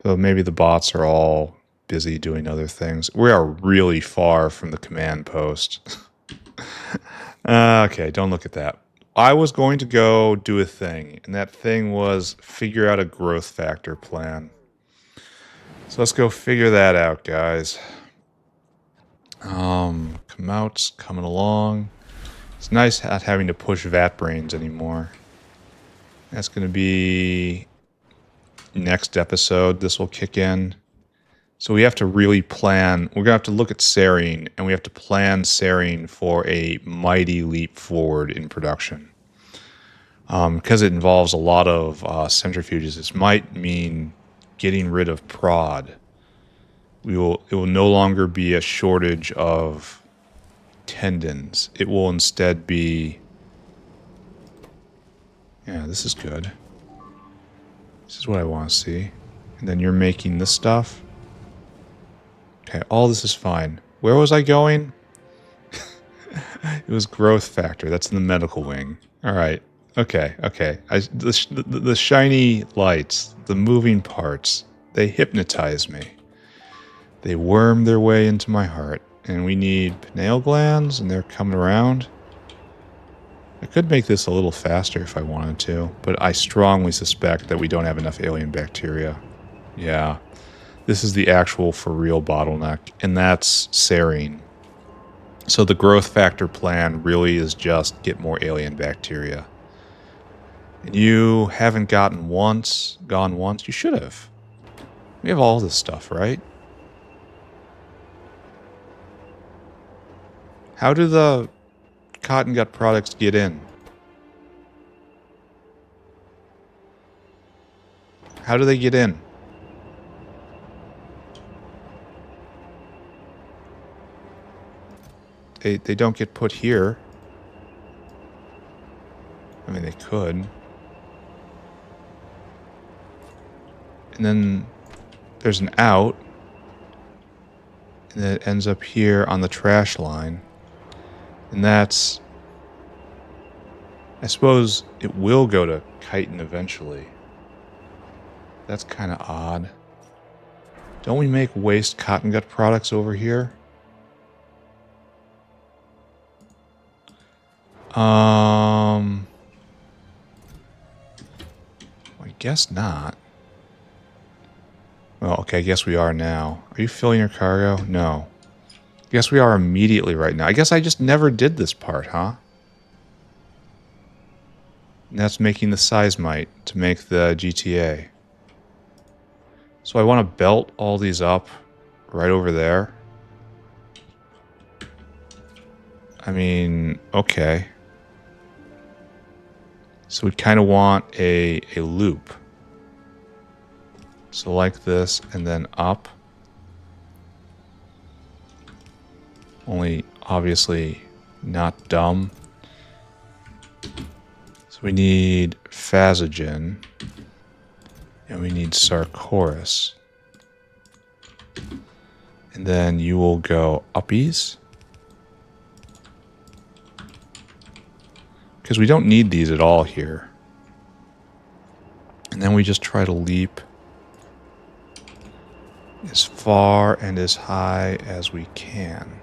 Though maybe the bots are all busy doing other things. We are really far from the command post. Okay, don't look at that. I was going to go do a thing, and that thing was figure out a growth factor plan. So let's go figure that out, guys. Kmuattiude's coming along. It's nice not having to push vat brains anymore. That's going to be next episode. This will kick in. So we have to really plan. We're going to have to look at serine, and we have to plan serine for a mighty leap forward in production. Because it involves a lot of centrifuges, this might mean getting rid of prod. It will no longer be a shortage of tendons. It will instead be... Yeah, this is good. This is what I want to see. And then you're making this stuff. Okay, all this is fine. Where was I going? It was growth factor. That's in the medical wing. All right. Okay. The shiny lights, the moving parts, they hypnotize me. They worm their way into my heart. And we need pineal glands, and they're coming around. I could make this a little faster if I wanted to, but I strongly suspect that we don't have enough alien bacteria. Yeah. This is the actual for real bottleneck, and that's serine. So the growth factor plan really is just get more alien bacteria. And you haven't gone once. You should have. We have all this stuff, right? How do the cotton gut products get in? How do they get in? They don't get put here. I mean, they could. And then there's an out. And then it ends up here on the trash line. And that's... I suppose it will go to chitin eventually. That's kind of odd. Don't we make waste cotton gut products over here? I guess not. Well, okay, I guess we are now. Are you filling your cargo? No. I guess we are immediately right now. I guess I just never did this part, huh? And that's making the seismite to make the GTA. So I want to belt all these up right over there. I mean, okay. So we kind of want a loop. So like this, and then up. Only, obviously, not dumb. So we need Phasogen. And we need Chores. And then you will go uppies. Because we don't need these at all here. And then we just try to leap as far and as high as we can.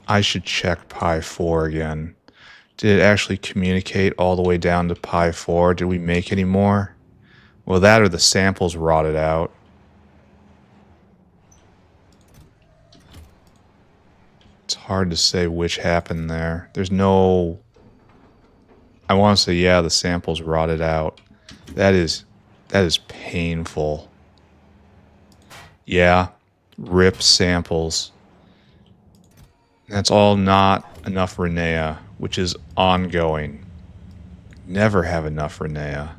I should check Pi 4 again. Did it actually communicate all the way down to Pi 4? Did we make any more? Well, that or the samples rotted out. It's hard to say which happened there. There's no... I want to say, yeah, the samples rotted out. That is painful. Yeah, rip samples. That's all not enough Renea, which is ongoing. Never have enough Renea.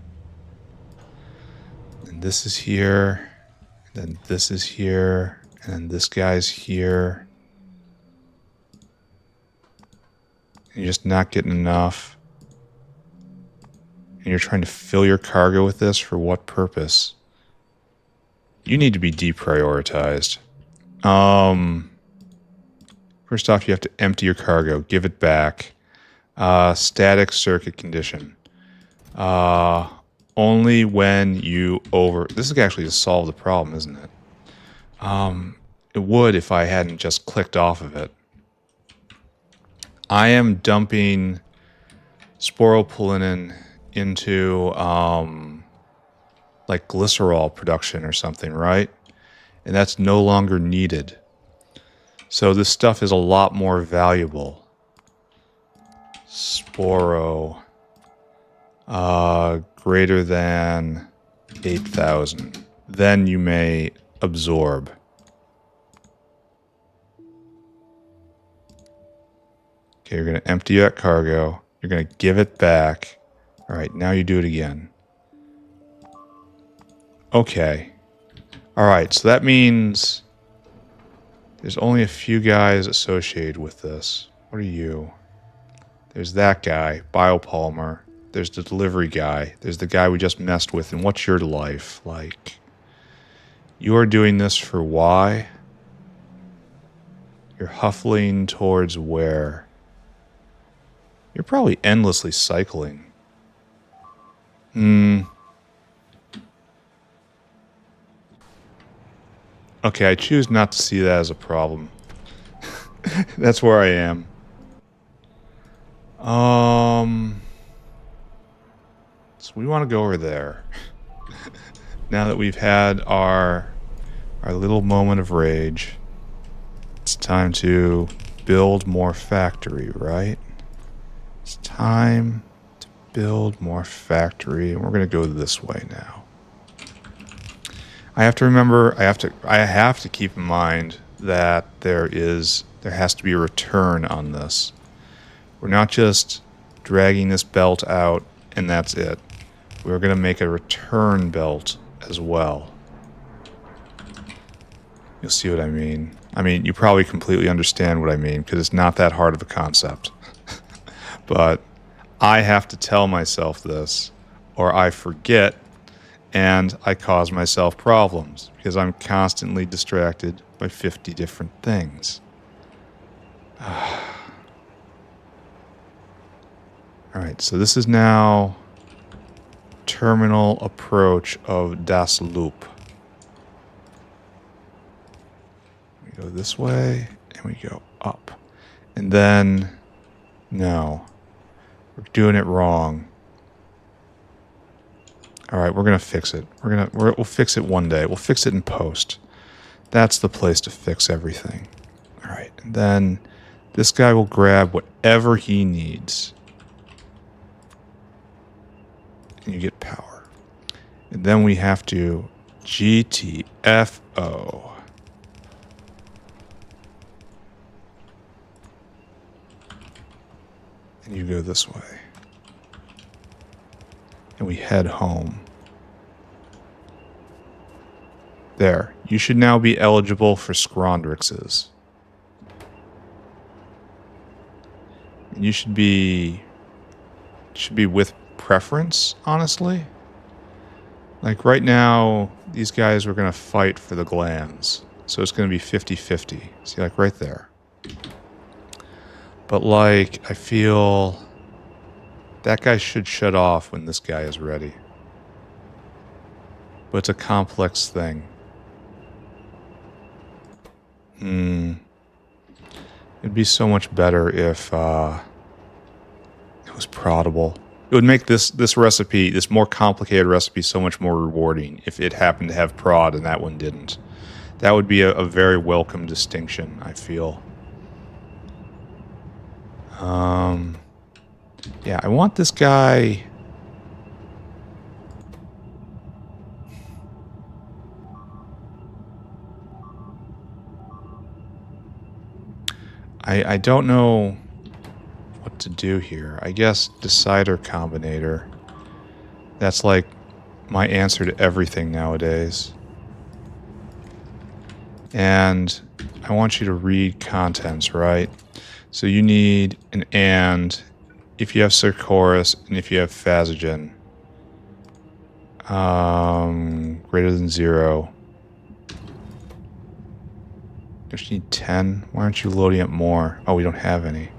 And this is here, and then this is here, and then this guy's here. And you're just not getting enough. And you're trying to fill your cargo with this for what purpose? You need to be deprioritized. First off, you have to empty your cargo. Give it back. Static circuit condition. Only when you over... This is actually to solve the problem, isn't it? It would if I hadn't just clicked off of it. I am dumping sporopollenin into like glycerol production or something, right? And that's no longer needed. So this stuff is a lot more valuable. Sporo greater than 8,000. Then you may absorb. Okay, you're going to empty that cargo. You're going to give it back. All right, now you do it again. Okay. All right, so that means there's only a few guys associated with this. What are you? There's that guy, biopolymer. There's the delivery guy. There's the guy we just messed with. And what's your life like? You're doing this for why? You're huffling towards where? You're probably endlessly cycling. Okay, I choose not to see that as a problem. That's where I am. So we want to go over there. Now that we've had our little moment of rage, it's time to build more factory, right? It's time to build more factory, and we're going to go this way now. I have to remember, I have to keep in mind that there has to be a return on this. We're not just dragging this belt out and that's it. We're going to make a return belt as well. You'll see what I mean. I mean, you probably completely understand what I mean because it's not that hard of a concept. But I have to tell myself this or I forget and I cause myself problems because I'm constantly distracted by 50 different things. Alright, so this is now terminal approach of Das Loop. go this way, and we go up. And then, no, we're doing it wrong. All right, we're gonna fix it. We'll fix it one day. We'll fix it in post. That's the place to fix everything. All right, and then this guy will grab whatever he needs. And you get power. And then we have to GTFO. And you go this way. And we head home. There. You should now be eligible for Scrondrixes. And you should be with preference, honestly. Like right now, these guys are going to fight for the glands. So it's going to be 50-50. See, like right there. But like, I feel that guy should shut off when this guy is ready. But it's a complex thing. It'd be so much better if it was proddable. It would make this recipe, this more complicated recipe, so much more rewarding if it happened to have prod and that one didn't. That would be a very welcome distinction, I feel. Yeah, I want this guy... I don't know what to do here. I guess Decider Combinator. That's like my answer to everything nowadays. And I want you to read contents, right? So you need an and if you have Chores and if you have Phasogen. Greater than 0. Just need 10. Why aren't you loading up more? Oh, we don't have any.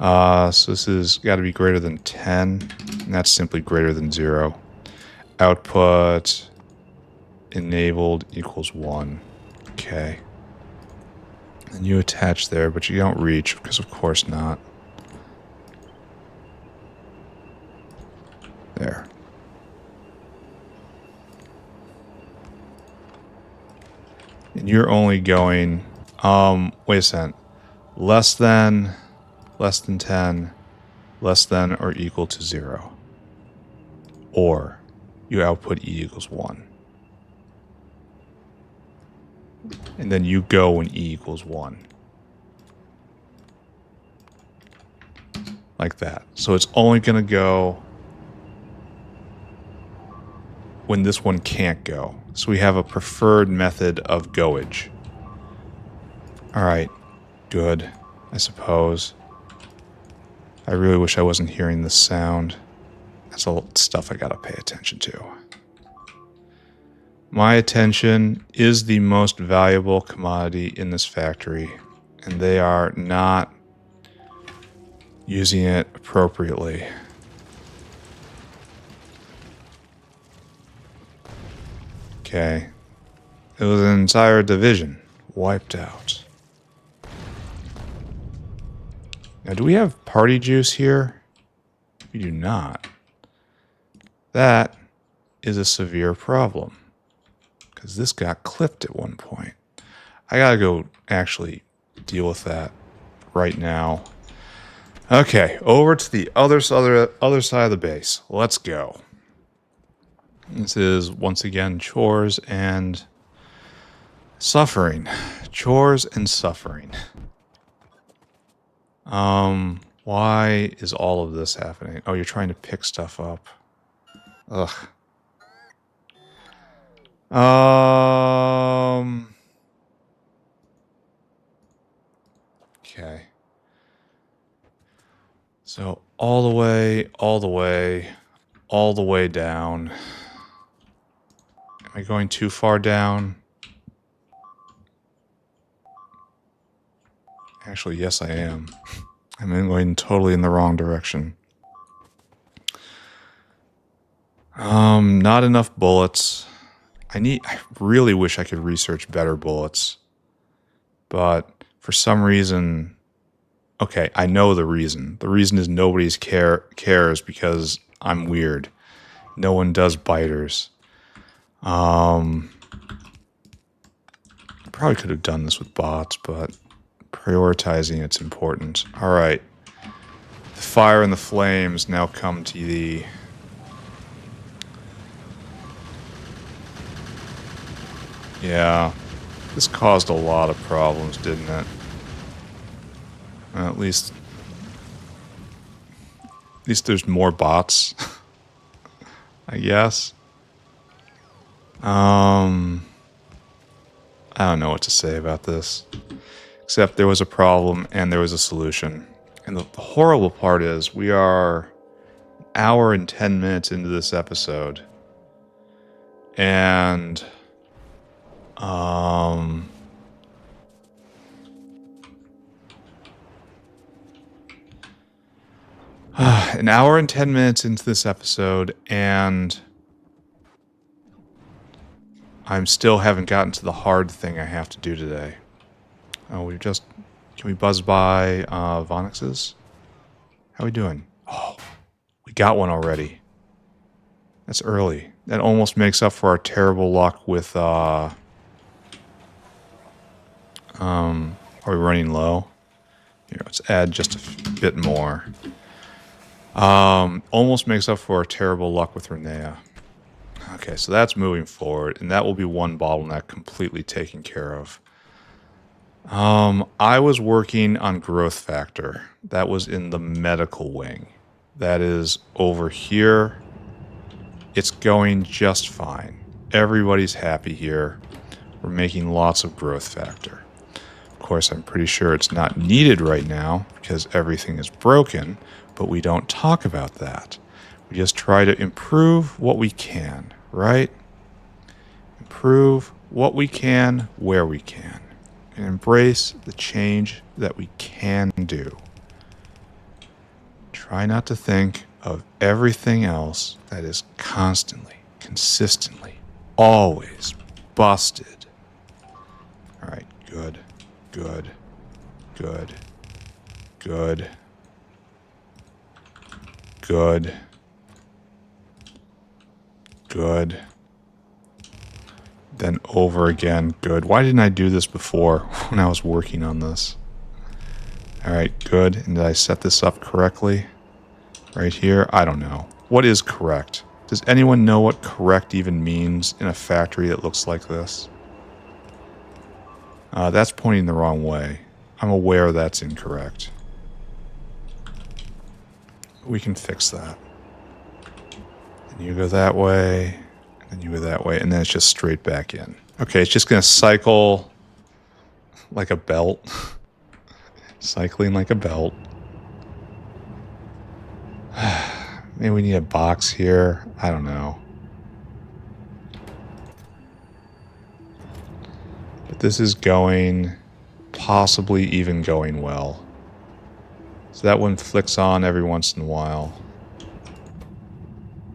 So this has got to be greater than 10. And that's simply greater than 0. Output enabled equals 1. Okay. And you attach there, but you don't reach, because of course not. There. And you're only going, wait a second. Less than 10, less than or equal to 0. Or you output E equals 1. And then you go when E equals 1. Like that. So it's only going to go when this one can't go. So we have a preferred method of goage. Alright. Good. I suppose. I really wish I wasn't hearing this sound. That's all stuff I gotta pay attention to. My attention is the most valuable commodity in this factory, and they are not using it appropriately. Okay. It was an entire division wiped out. Now, do we have party juice here? We do not. That is a severe problem. Because this got clipped at one point. I gotta go actually deal with that right now. Okay, over to the other side of the base. Let's go. This is, once again, chores and suffering. Chores and suffering. Why is all of this happening? Oh, you're trying to pick stuff up. Ugh. Okay. So all the way down. Am I going too far down? Actually, yes, I am. I'm going totally in the wrong direction. Not enough bullets. I really wish I could research better bullets. But for some reason, okay, I know the reason. The reason is nobody's cares because I'm weird. No one does biters. I probably could have done this with bots, but prioritizing it's important. All right. The fire and the flames now come to the... Yeah. This caused a lot of problems, didn't it? Well, at least there's more bots, I guess. I don't know what to say about this. Except there was a problem and there was a solution. And the horrible part is we are an hour and 10 minutes into this episode. And an hour and 10 minutes into this episode, and I'm still haven't gotten to the hard thing I have to do today. Oh, can we buzz by Vonix's? How are we doing? Oh, we got one already. That's early. That almost makes up for our terrible luck with, are we running low? Here, let's add just a bit more. Almost makes up for our terrible luck with Renea. Okay, so that's moving forward, and that will be one bottleneck completely taken care of. I was working on growth factor. That was in the medical wing. That is over here. It's going just fine. Everybody's happy here. We're making lots of growth factor. Of course, I'm pretty sure it's not needed right now because everything is broken, but we don't talk about that. We just try to improve what we can, right? Improve what we can, where we can. And embrace the change that we can do. Try not to think of everything else that is constantly, consistently, always busted. All right, good, good, good, good, good, good. Then over again, good. Why didn't I do this before when I was working on this? All right, good. And did I set this up correctly? Right here? I don't know. What is correct? Does anyone know what correct even means in a factory that looks like this? That's pointing the wrong way. I'm aware that's incorrect. We can fix that. And you go that way. And you go that way, and then it's just straight back in. Okay, it's just going to cycle like a belt. Cycling like a belt. Maybe we need a box here. I don't know. But this is going, possibly even going well. So that one flicks on every once in a while.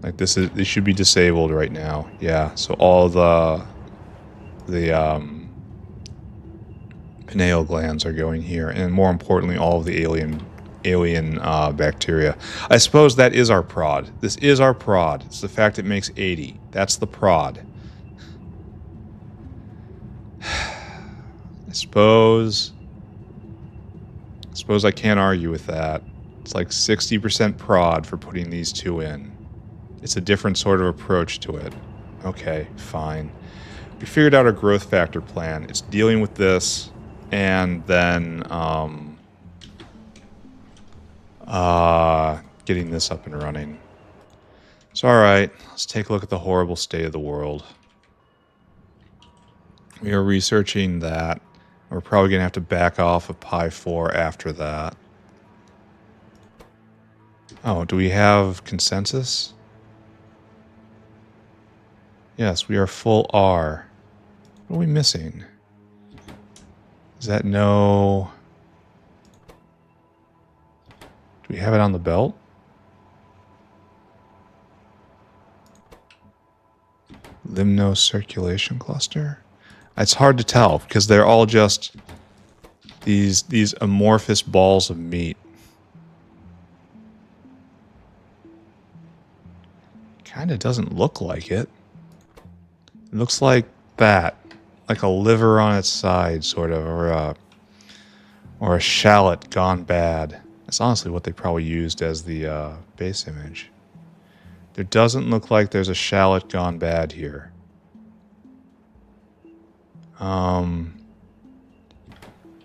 Like this should be disabled right now. Yeah, so all the pineal glands are going here, and more importantly, all of the alien bacteria. I suppose that is our prod. This is our prod. It's the fact it makes 80. That's the prod. I suppose I can't argue with that. It's like 60% prod for putting these two in. It's a different sort of approach to it. Okay, fine. We figured out our growth factor plan. It's dealing with this and then getting this up and running. So alright, let's take a look at the horrible state of the world. We are researching that. We're probably going to have to back off of Pi 4 after that. Oh, do we have consensus? Yes, we are full R. What are we missing? Is that no... Do we have it on the belt? Limno circulation cluster? It's hard to tell because they're all just These amorphous balls of meat. Kind of doesn't look like it. It looks like that. Like a liver on its side, sort of, or a shallot gone bad. That's honestly what they probably used as the base image. There doesn't look like there's a shallot gone bad here.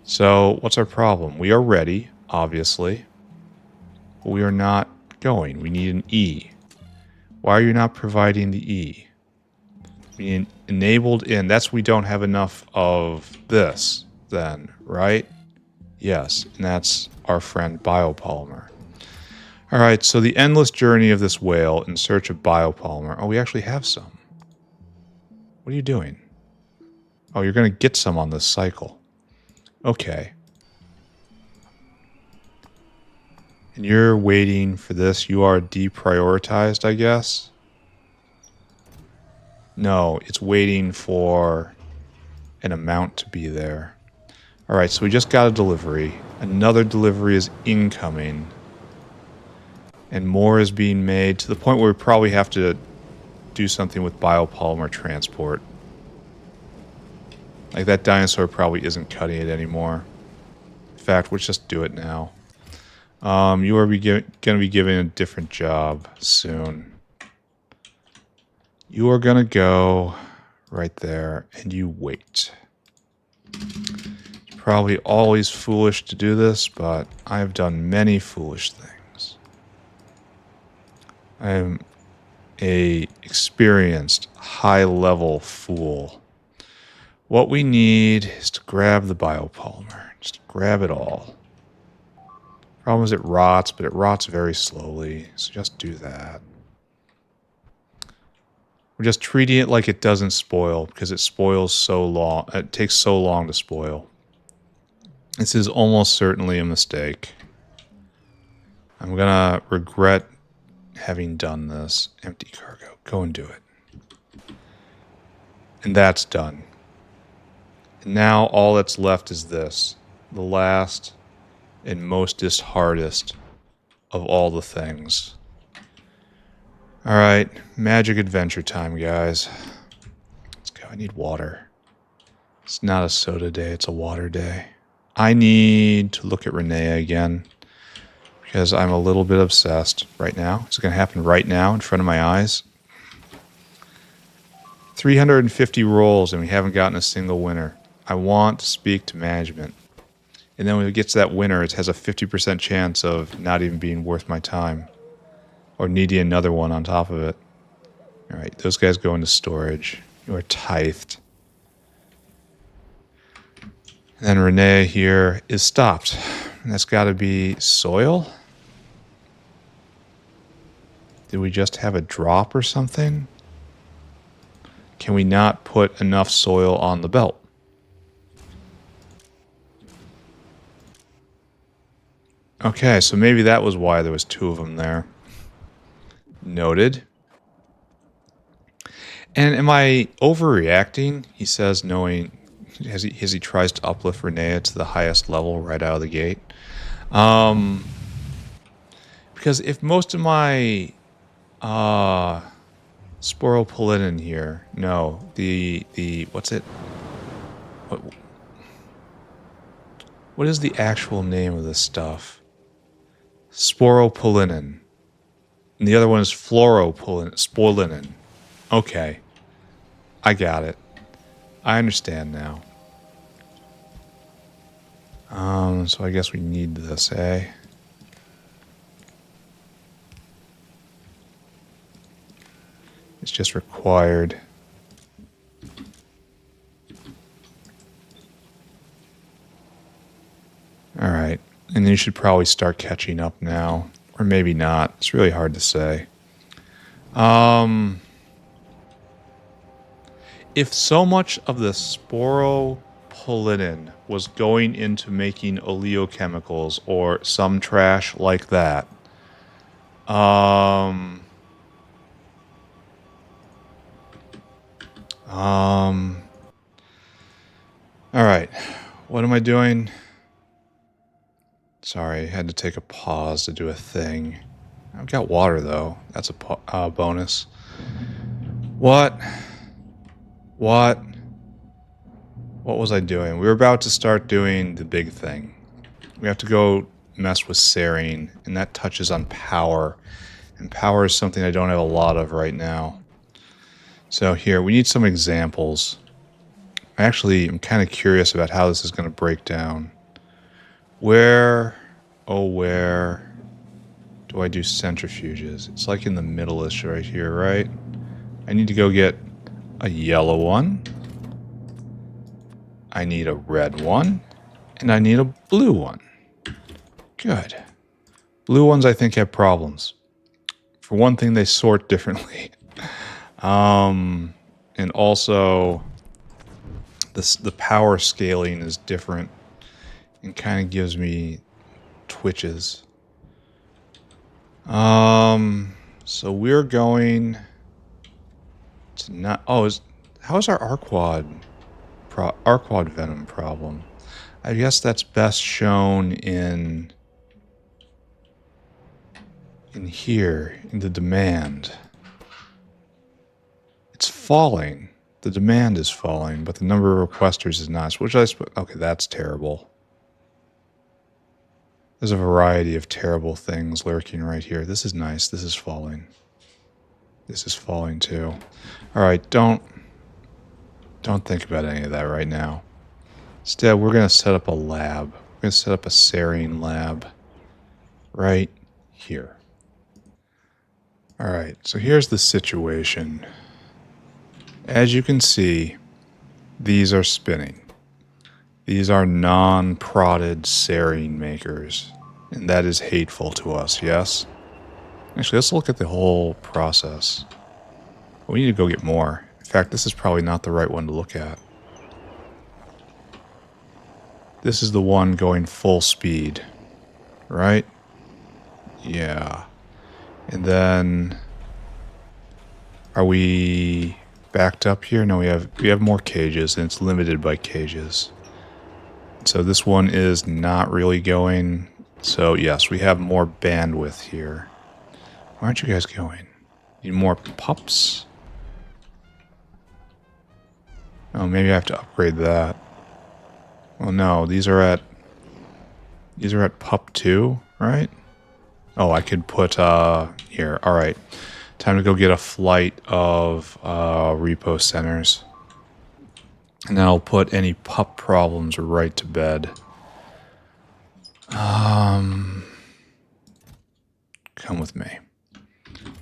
So what's our problem? We are ready, obviously, but we are not going. We need an E. Why are you not providing the E? We need enabled in. That's we don't have enough of this then, right? Yes, and that's our friend biopolymer. All right, so the endless journey of this whale in search of biopolymer. Oh, we actually have some. What are you doing? Oh, you're going to get some on this cycle. Okay. And you're waiting for this. You are deprioritized, I guess. No, it's waiting for an amount to be there. All right, so we just got a delivery. Another delivery is incoming. And more is being made to the point where we probably have to do something with biopolymer transport. Like that dinosaur probably isn't cutting it anymore. In fact, let's just do it now. You are going to be given a different job soon. You are going to go right there and you wait. It's probably always foolish to do this, but I have done many foolish things. I am a experienced, high-level fool. What we need is to grab the biopolymer. Just grab it all. Problem is it rots, but it rots very slowly, so just do that. We're just treating it like it doesn't spoil because it spoils so long. It takes so long to spoil. This is almost certainly a mistake. I'm gonna regret having done this. Empty cargo. Go and do it. And that's done. And now all that's left is this. The last and mostest hardest of all the things. Alright, magic adventure time, guys. Let's go. I need water. It's not a soda day, it's a water day. I need to look at Renee again because I'm a little bit obsessed right now. It's going to happen right now in front of my eyes. 350 rolls and we haven't gotten a single winner. I want to speak to management. And then when it gets to that winner, it has a 50% chance of not even being worth my time. Or needing another one on top of it. Alright, those guys go into storage. You are tithed. And then Renee here is stopped. And that's got to be soil? Did we just have a drop or something? Can we not put enough soil on the belt? Okay, so maybe that was why there was two of them there. Noted. And am I overreacting? He says, knowing as he tries to uplift Renea to the highest level right out of the gate. Because if most of my sporopollenin here, no, the what's it? What is the actual name of this stuff? Sporopollenin. And the other one is spoilinin. Okay. I got it. I understand now. So I guess we need this, eh? It's just required. Alright. And you should probably start catching up now. Or maybe not. It's really hard to say. If so much of the sporopollenin was going into making oleochemicals or some trash like that, all right, what am I doing? Sorry, I had to take a pause to do a thing. I've got water, though. That's a bonus. What? What? What was I doing? We were about to start doing the big thing. We have to go mess with serine, and that touches on power. And power is something I don't have a lot of right now. So here, we need some examples. I'm kind of curious about how this is going to break down. Where do I do centrifuges? It's like in the middle-ish right here, right? I need to go get a yellow one. I need a red one. And I need a blue one. Good. Blue ones, I think, have problems. For one thing, they sort differently. And also, the power scaling is different and kind of gives me twitches. So we're going to not... Oh, how's our Arquad venom problem? I guess that's best shown in here, in the demand. It's falling. The demand is falling, but the number of requesters is not. Which I suppose... Okay, that's terrible. There's a variety of terrible things lurking right here. This is nice. This is falling. This is falling too. Alright, don't think about any of that right now. Instead, we're going to set up a lab. We're going to set up a serine lab right here. Alright, so here's the situation. As you can see, these are spinning. These are non-prodded serine makers, and that is hateful to us, yes? Actually, let's look at the whole process. We need to go get more. In fact, this is probably not the right one to look at. This is the one going full speed, right? Yeah. And then... Are we backed up here? No, we have more cages, and it's limited by cages. So this one is not really going. So yes, we have more bandwidth here. Where aren't you guys going? Need more pups? Oh, maybe I have to upgrade that. Oh no, these are at pup 2, right? Oh, I could put here. All right. Time to go get a flight of repo centers. And then I'll put any pup problems right to bed. Come with me.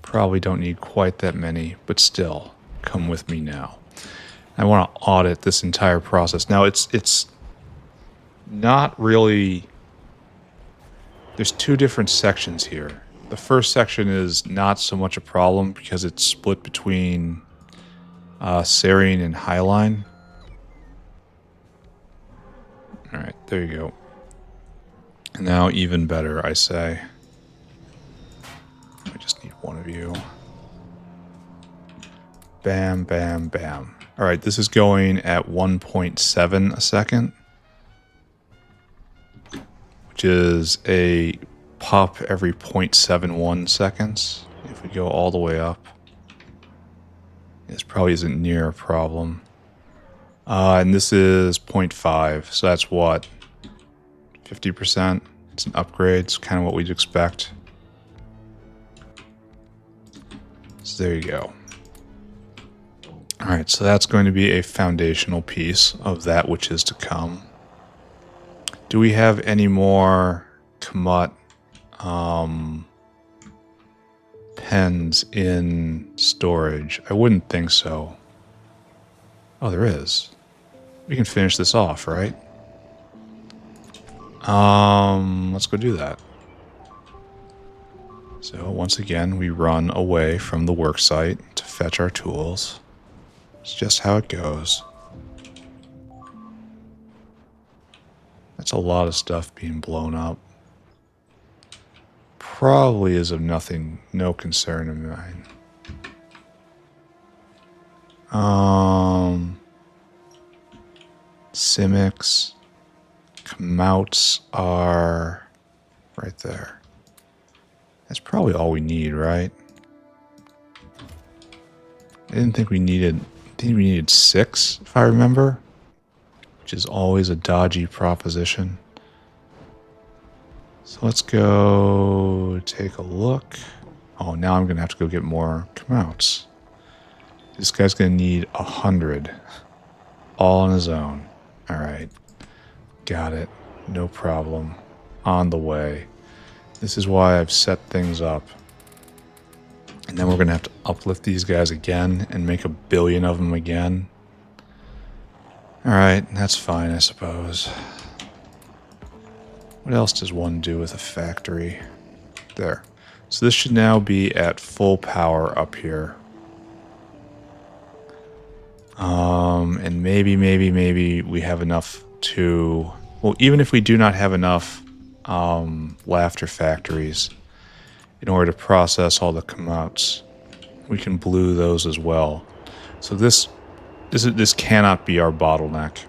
Probably don't need quite that many, but still, come with me now. I want to audit this entire process. Now, it's not really... There's two different sections here. The first section is not so much a problem because it's split between serine and hyaline. Alright, there you go. And now even better, I say. I just need one of you. Bam, bam, bam. Alright, this is going at 1.7 a second. Which is a pop every 0.71 seconds. If we go all the way up. This probably isn't near a problem. And this is 0.5, so that's what? 50%? It's an upgrade, it's kind of what we'd expect. So there you go. Alright, so that's going to be a foundational piece of that which is to come. Do we have any more Kmuattiude pens in storage? I wouldn't think so. Oh, there is. We can finish this off, right? Let's go do that. So once again, we run away from the worksite to fetch our tools. It's just how it goes. That's a lot of stuff being blown up. Probably is of no concern of mine. Simics. Kmuattiudes are right there. That's probably all we need, right? I didn't think we needed 6, if I remember, which is always a dodgy proposition. So let's go take a look. Oh, now I'm going to have to go get more Kmuattiudes. This guy's going to need 100. All on his own. Alright. Got it. No problem. On the way. This is why I've set things up. And then we're going to have to uplift these guys again and make 1 billion of them again. Alright, that's fine, I suppose. What else does one do with a factory? There. So this should now be at full power up here. And maybe we have enough to... Well, even if we do not have enough laughter factories in order to process all the Kmuattiudes, we can blue those as well. So this cannot be our bottleneck.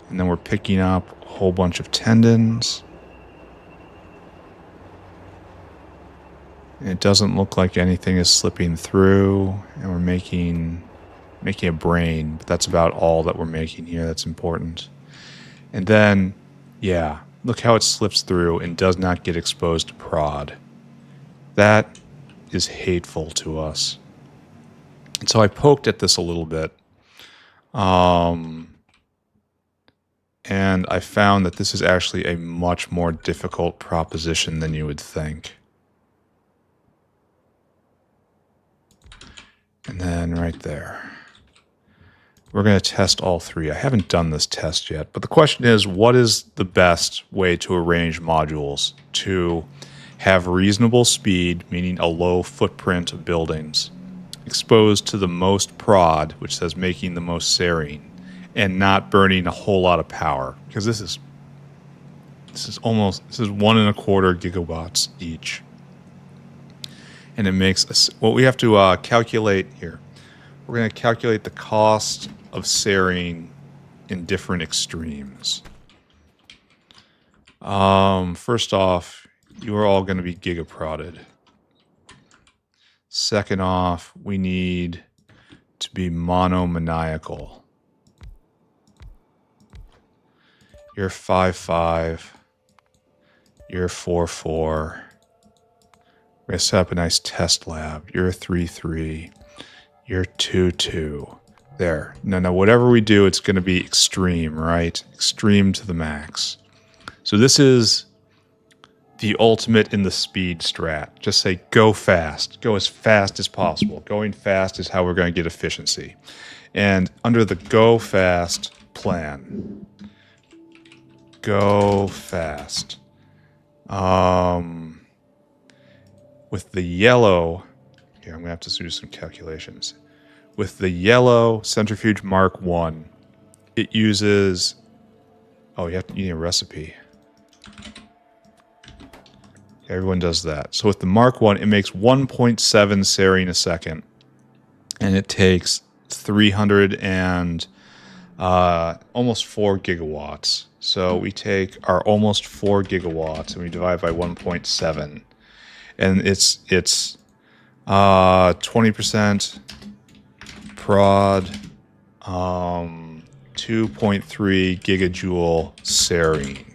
And then we're picking up a whole bunch of tendons. It doesn't look like anything is slipping through, and we're making a brain, but that's about all that we're making here that's important. And then, yeah, look how it slips through and does not get exposed to prod. That is hateful to us. And so I poked at this a little bit. And I found that this is actually a much more difficult proposition than you would think. And then right there. We're going to test all 3. I haven't done this test yet, but the question is, what is the best way to arrange modules to have reasonable speed, meaning a low footprint of buildings, exposed to the most prod, which says making the most serine, and not burning a whole lot of power? Because this is 1.25 gigawatts each. And it makes what we have to calculate here. We're going to calculate the cost of serine in different extremes. First off, you are all going to be gigaprodded. Second off, we need to be monomaniacal. You're 5.5. You're 4.4. We're going to set up a nice test lab. You're 3.3. You're 2.2. There. Now, whatever we do, it's going to be extreme, right? Extreme to the max. So this is the ultimate in the speed strat. Just say, go fast. Go as fast as possible. Going fast is how we're going to get efficiency. And under the go fast plan, go fast. With the yellow, here, I'm going to have to do some calculations. With the yellow centrifuge Mark 1, it uses... Oh, you need a recipe. Everyone does that. So with the Mark 1, it makes 1.7 serine a second. And it takes 300 and almost 4 gigawatts. So we take our almost 4 gigawatts and we divide by 1.7. And it's 20% prod, 2.3 gigajoule serine.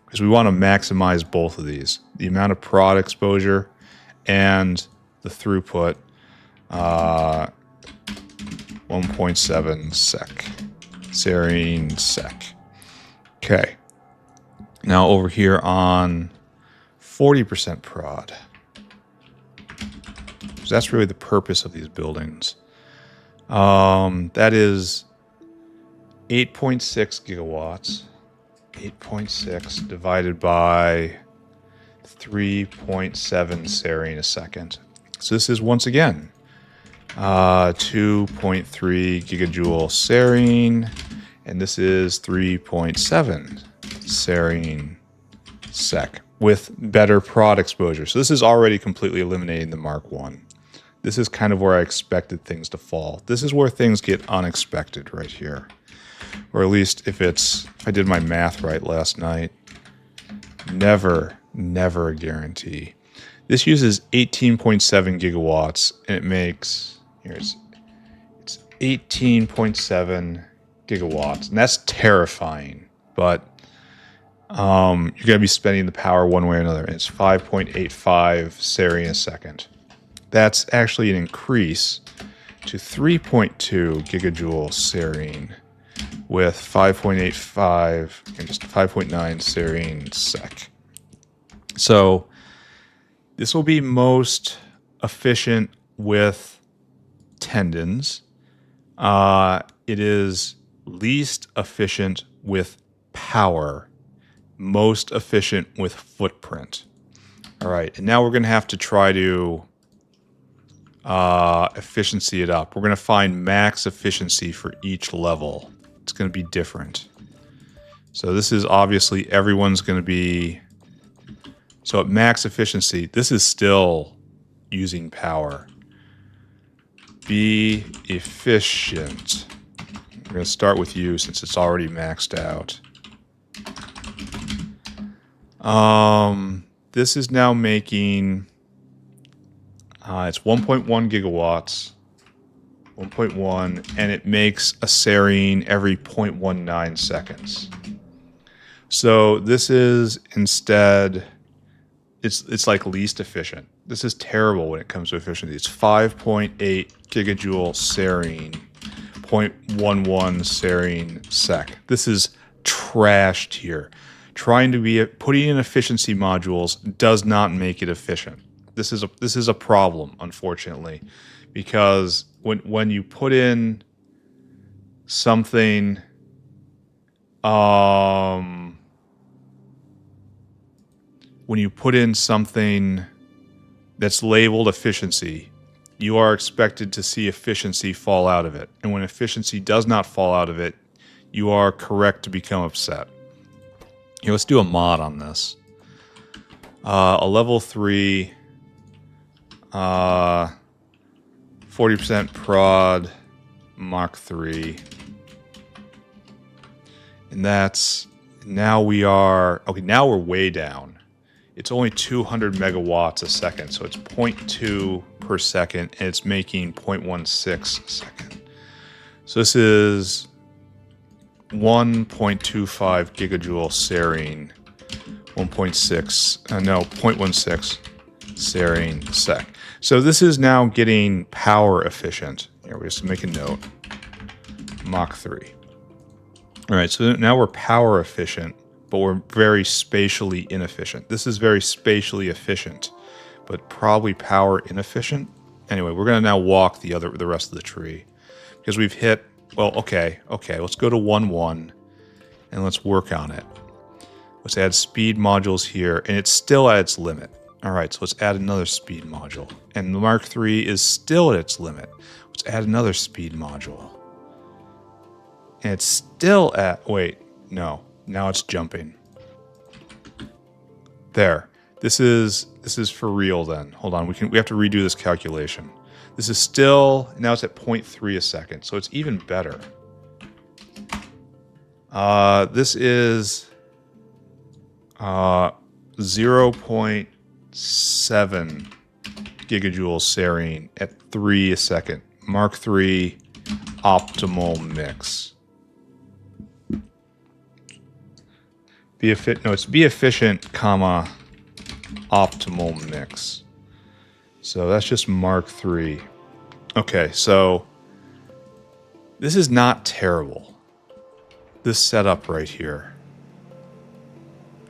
Because we want to maximize both of these. The amount of prod exposure and the throughput, 1.7 sec. Serine sec. Okay. Now over here on 40% prod. So that's really the purpose of these buildings. That is 8.6 gigawatts. 8.6 divided by 3.7 serine a second. So this is, once again, 2.3 gigajoule serine, and this is 3.7 serine sec with better prod exposure. So this is already completely eliminating the Mark 1. This is kind of where I expected things to fall. This is where things get unexpected right here. Or at least if I did my math right last night. Never Never a guarantee. This uses 18.7 gigawatts, and it makes, it's 18.7 gigawatts, and that's terrifying. But you're going to be spending the power one way or another. And it's 5.85 serine a second. That's actually an increase to 3.2 gigajoule serine with 5.85 and just 5.9 serine sec. So this will be most efficient with tendons. It is least efficient with power, most efficient with footprint. All right, and now we're going to have to try to efficiency it up. We're going to find max efficiency for each level. It's going to be different. So this is obviously everyone's going to be... So at max efficiency, this is still using power. Be efficient. We're going to start with you since it's already maxed out. This is now making... it's 1.1 gigawatts. 1.1, and it makes a serine every 0.19 seconds. So this is instead... It's like least efficient. This is terrible when it comes to efficiency. It's 5.8 gigajoule serine, 0.11 serine sec. This is trashed here. Putting in efficiency modules does not make it efficient. This is a problem, unfortunately, because when you put in something that's labeled efficiency, you are expected to see efficiency fall out of it. And when efficiency does not fall out of it, you are correct to become upset. Here, let's do a mod on this. A level 3, 40% prod, Mach 3. And that's... Now we are... Okay, now we're way down. It's only 200 megawatts a second, so it's 0.2 per second, and it's making 0.16 a second. So this is 1.25 gigajoule serine, 0.16 serine sec. So this is now getting power efficient. Here, we just make a note. Mach 3. All right, so now we're power efficient, but we're very spatially inefficient. This is very spatially efficient, but probably power inefficient. Anyway, we're going to now walk the rest of the tree because we've hit... Well, okay. Let's go to 1.1 and let's work on it. Let's add speed modules here, and it's still at its limit. All right, so let's add another speed module, and the Mark III is still at its limit. Let's add another speed module, and it's still at... Wait, no. Now it's jumping. There. This is for real then. Hold on. We have to redo this calculation. This is still... Now it's at 0.3 a second. So it's even better. This is 0.7 gigajoules serine at 3 a second. Mark III optimal mix. It's be efficient, comma, optimal mix. So that's just Mark III. Okay, so this is not terrible. This setup right here.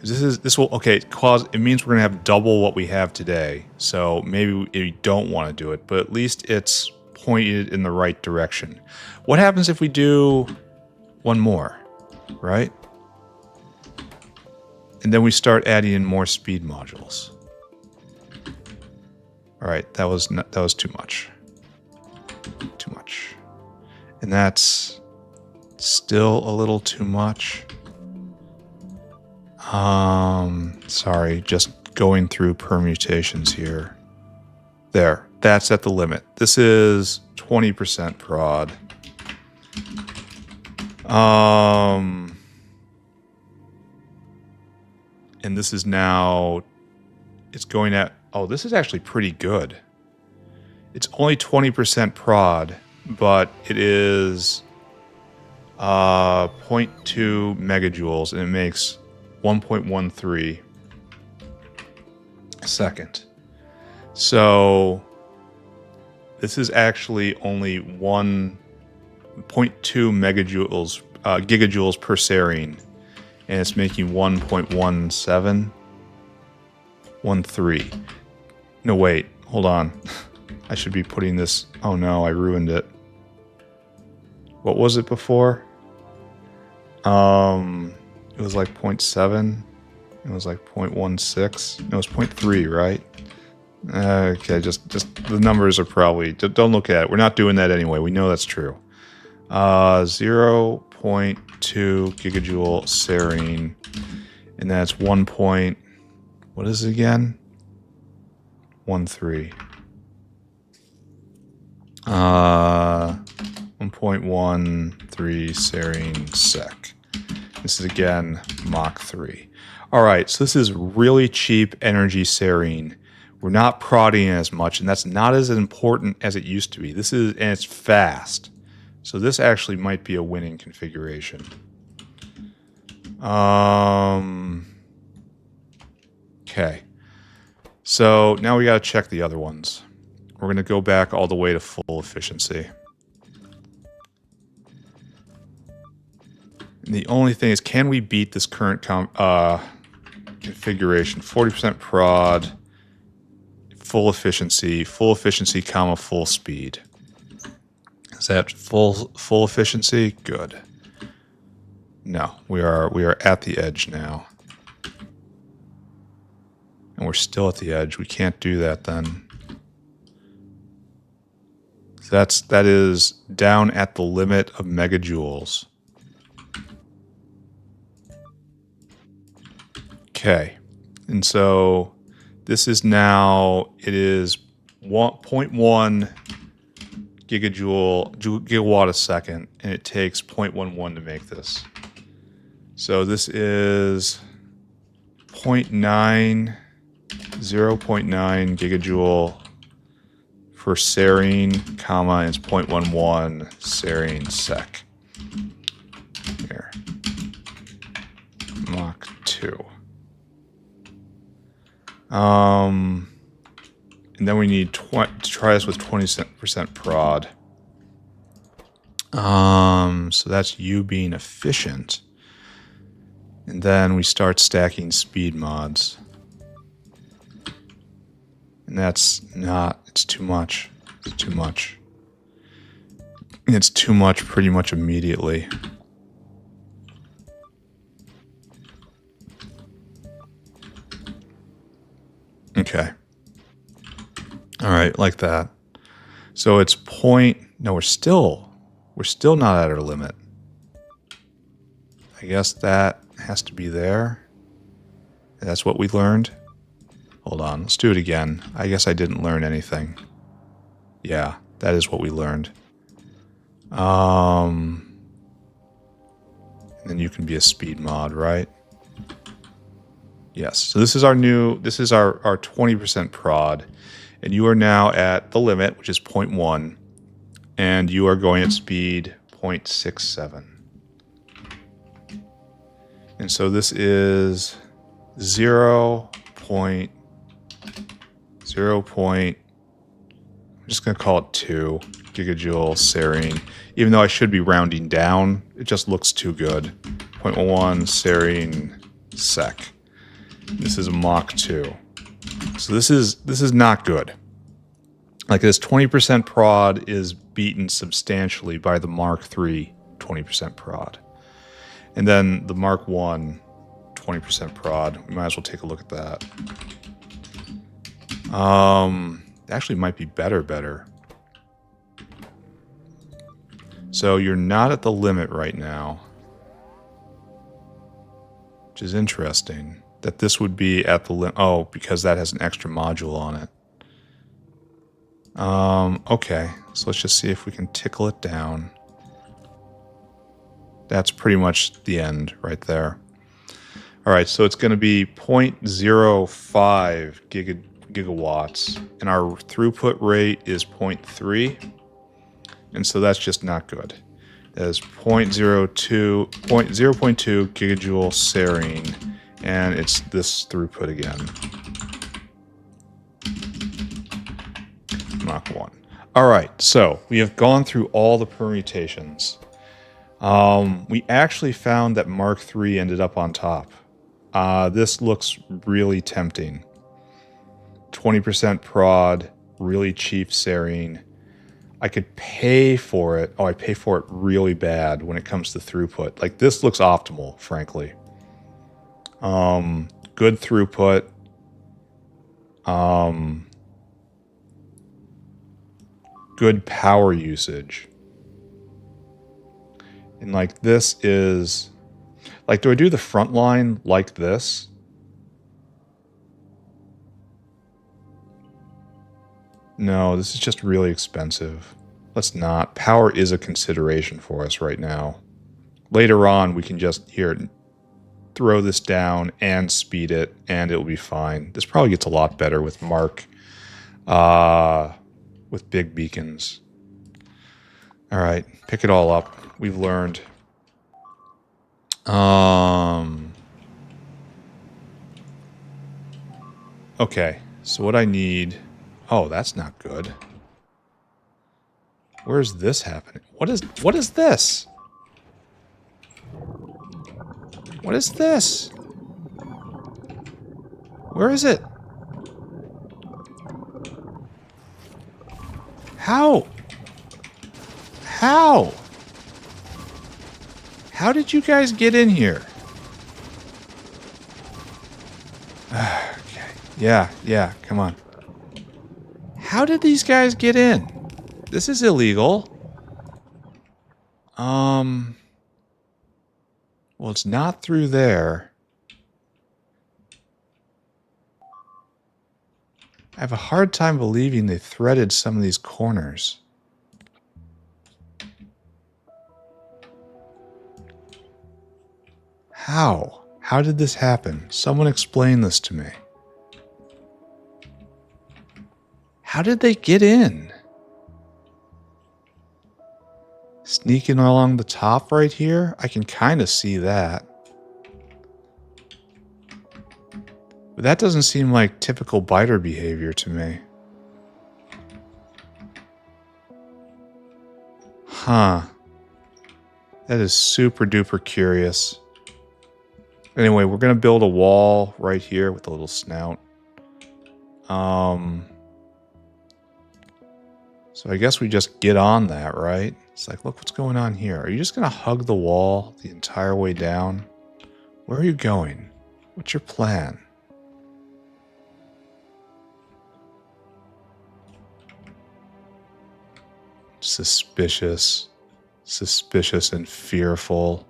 This will it means we're gonna have double what we have today. So maybe we don't want to do it, but at least it's pointed in the right direction. What happens if we do one more, right? And then we start adding in more speed modules. All right, that was too much. Too much. And that's still a little too much. Sorry, just going through permutations here. There, that's at the limit. This is 20% prod. And this is now it's going at... Oh, this is actually pretty good. It's only 20% prod, but it is 0.2 megajoules, and it makes 1.13 a second. So this is actually only 1.2 megajoules, gigajoules per serine, and it's making 1.17, 13. No, wait, hold on. I should be putting this... Oh no, I ruined it. What was it before? It was like 0.7. It was like 0.16. No, it was 0.3, right? Okay, just the numbers are probably... Don't look at it. We're not doing that anyway. We know that's true. 0.2 gigajoule serine. And that's 1 point... What is it again? 13. 1.13 serine sec. This is again Mach 3. Alright, so this is really cheap energy serine. We're not prodding as much, and that's not as important as it used to be. This is, and it's fast. So this actually might be a winning configuration. Okay. So now we gotta check the other ones. We're gonna go back all the way to full efficiency. And the only thing is, can we beat this current configuration? 40% prod, full efficiency, comma, full speed. Is that full efficiency? Good. No, we are at the edge now. And we're still at the edge. We can't do that then. So that is down at the limit of megajoules. Okay. And so this is now, it is 0.1 gigawatt a second, and it takes 0.11 to make this. So this is 0.9 gigajoule for serine, comma, and it's 0.11 serine sec. Here. Mach 2. And then we need to try this with 20% prod. So that's you being efficient. And then we start stacking speed mods. And that's not, it's too much. It's too much. It's too much pretty much immediately. Okay. All right, like that. So it's no, we're still not at our limit. I guess that has to be there. That's what we learned. Hold on, let's do it again. I guess I didn't learn anything. Yeah, that is what we learned. And then you can be a speed mod, right? Yes. So this is our 20% prod. And you are now at the limit, which is 0.1. And you are going at speed 0.67. And so this is 0. I'm just going to call it 2 gigajoule serine. Even though I should be rounding down, it just looks too good. 0.1 serine sec. This is a Mach 2. So this is not good. Like this 20% prod is beaten substantially by the Mark 3 20% prod. And then the Mark 1 20% prod. We might as well take a look at that. Actually might be better. So you're not at the limit right now. Which is interesting. That this would be at the limit. Oh, because that has an extra module on it. Okay. So let's just see if we can tickle it down. That's pretty much the end right there. All right, so it's going to be 0.05 gigawatts, and our throughput rate is 0.3, and so that's just not good. That is 0.02 gigajoule serine, and it's this throughput again. Mach 1. All right, so we have gone through all the permutations. We actually found that Mark III ended up on top. This looks really tempting. 20% prod, really cheap serine. I could pay for it. Oh, I pay for it really bad when it comes to throughput. Like, this looks optimal, frankly. Good throughput. Good power usage. And like, this is... Like, do I do the front line like this? No, this is just really expensive. Let's not. Power is a consideration for us right now. Later on, we can just, here, throw this down and speed it, and it'll be fine. This probably gets a lot better with Mark, with big beacons. All right, pick it all up. We've learned. Okay, so what I need... Oh, that's not good. Where's this happening? What is this? What is this? Where is it? How? How? How did you guys get in here? Okay. Yeah, come on. How did these guys get in? This is illegal. Well, it's not through there. I have a hard time believing they threaded some of these corners. How? How did this happen? Someone explain this to me. How did they get in? Sneaking along the top right here? I can kind of see that. But that doesn't seem like typical biter behavior to me. Huh. That is super duper curious. Anyway, we're going to build a wall right here with a little snout. So I guess we just get on that, right? It's like, look what's going on here. Are you just going to hug the wall the entire way down? Where are you going? What's your plan? Suspicious. Suspicious and fearful.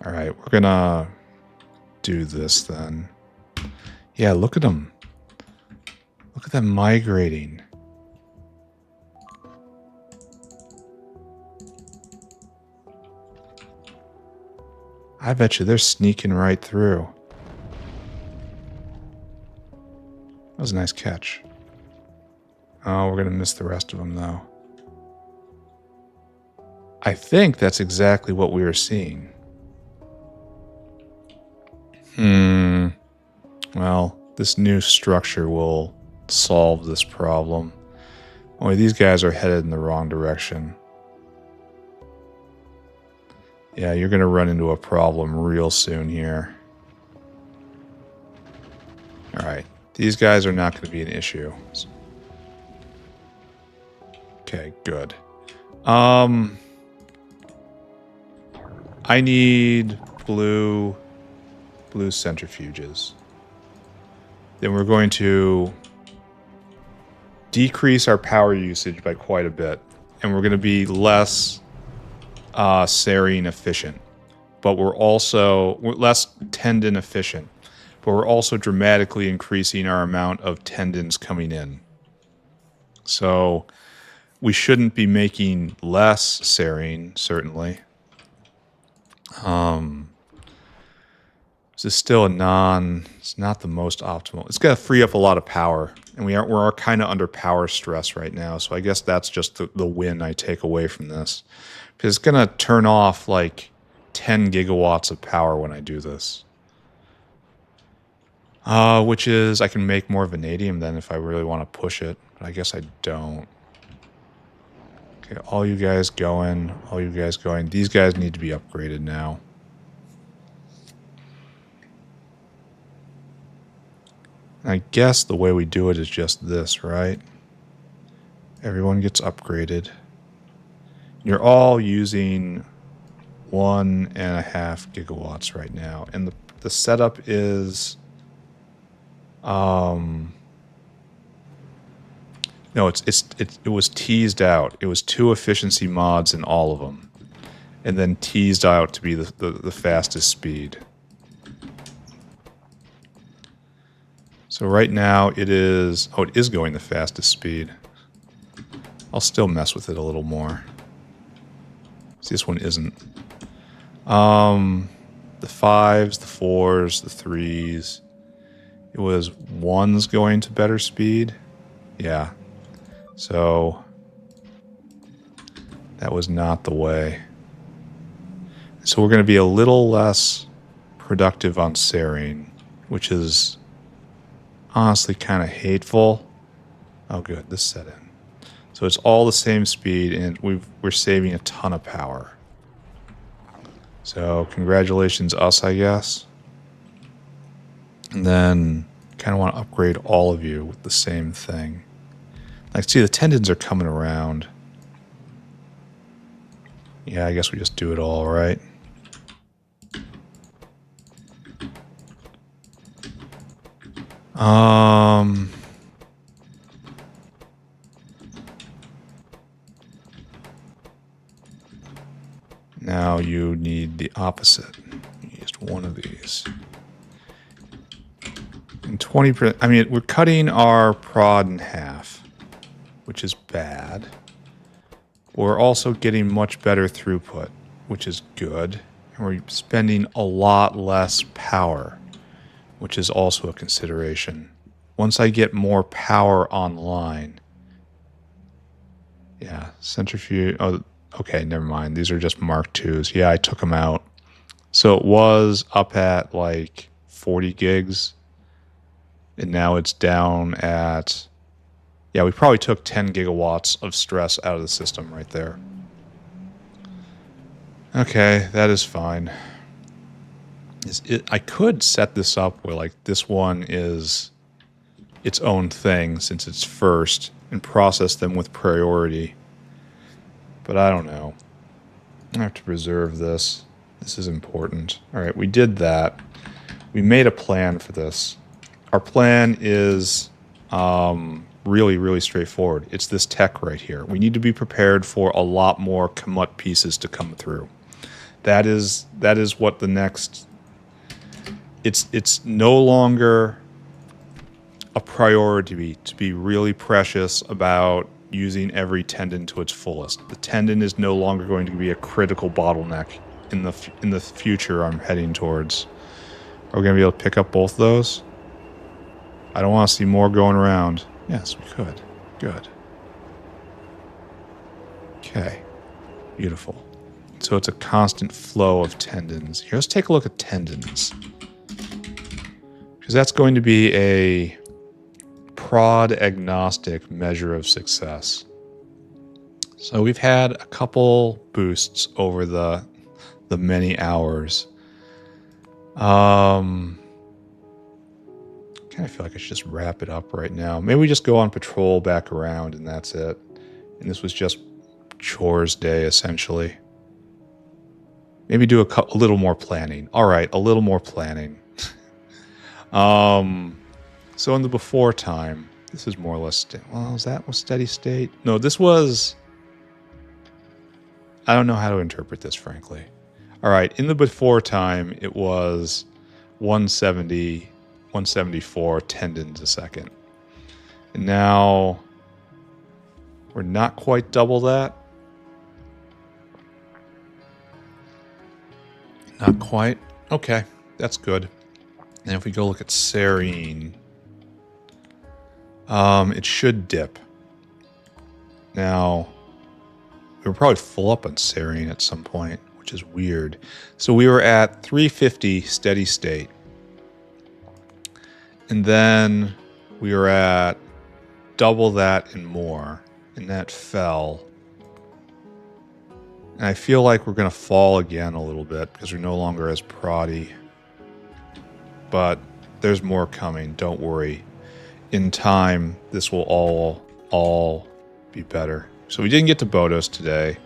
All right, we're going to do this then. Yeah, look at them. Look at them migrating. I bet you they're sneaking right through. That was a nice catch. Oh, we're going to miss the rest of them, though. I think that's exactly what we were seeing. Well, this new structure will solve this problem. Only these guys are headed in the wrong direction. Yeah, you're going to run into a problem real soon here. Alright, these guys are not going to be an issue. Okay, good. I need blue centrifuges. Then we're going to decrease our power usage by quite a bit. And we're going to be less serine efficient. But we're less tendon efficient. But we're also dramatically increasing our amount of tendons coming in. So we shouldn't be making less serine, certainly. So This is still it's not the most optimal. It's going to free up a lot of power. And we're kind of under power stress right now. So I guess that's just the win I take away from this. Because it's going to turn off like 10 gigawatts of power when I do this. Which is, I can make more vanadium then if I really want to push it. But I guess I don't. Okay, all you guys going. All you guys going. These guys need to be upgraded now. I guess the way we do it is just this, right? Everyone gets upgraded. You're all using 1.5 gigawatts right now. And the setup is... no, it was teased out. It was 2 efficiency mods in all of them. And then teased out to be the fastest speed. So right now it is... Oh, it is going the fastest speed. I'll still mess with it a little more. See, this one isn't. The 5s, the 4s, the 3s. It was 1s going to better speed. Yeah. So that was not the way. So we're going to be a little less productive on serine, which is honestly kind of hateful. Oh, good. This set in. So it's all the same speed, and we're saving a ton of power. So congratulations us, I guess. And then kind of want to upgrade all of you with the same thing. Like, see, the tendons are coming around. Yeah, I guess we just do it all, right? Now you need the opposite. You used one of these. And 20%, I mean, we're cutting our prod in half, which is bad. We're also getting much better throughput, which is good. And we're spending a lot less power, which is also a consideration. Once I get more power online... Yeah, centrifuge... Oh, okay, never mind. These are just Mark IIs. Yeah, I took them out. So it was up at like 40 gigs. And now it's down at... Yeah, we probably took 10 gigawatts of stress out of the system right there. Okay, that is fine. I could set this up where like this one is its own thing since it's first and process them with priority. But I don't know. I have to preserve this. This is important. All right, we did that. We made a plan for this. Our plan is really, really straightforward. It's this tech right here. We need to be prepared for a lot more Kmuat pieces to come through. That is what the next... It's no longer a priority to be really precious about using every tendon to its fullest. The tendon is no longer going to be a critical bottleneck in the future I'm heading towards. Are we going to be able to pick up both those? I don't want to see more going around. Yes, we could. Good. Okay. Beautiful. So it's a constant flow of tendons. Here, let's take a look at tendons. Because that's going to be a prod agnostic measure of success. So we've had a couple boosts over the many hours. Kind of feel like I should just wrap it up right now. Maybe we just go on patrol back around and that's it. And this was just chores day, essentially. Maybe do a little more planning. All right, a little more planning. So in the before time, this is more or less... Well, that was steady state? No, this was... I don't know how to interpret this, frankly. All right, in the before time, it was 170, 174 tendons a second. And now we're not quite double that. Not quite. Okay, that's good. And if we go look at serine, it should dip. Now, we were probably full up on serine at some point, which is weird. So we were at 350 steady state. And then we were at double that and more. And that fell. And I feel like we're going to fall again a little bit because we're no longer as proddy. But there's more coming. Don't worry. In time, this will all be better. So we didn't get to Bodos today.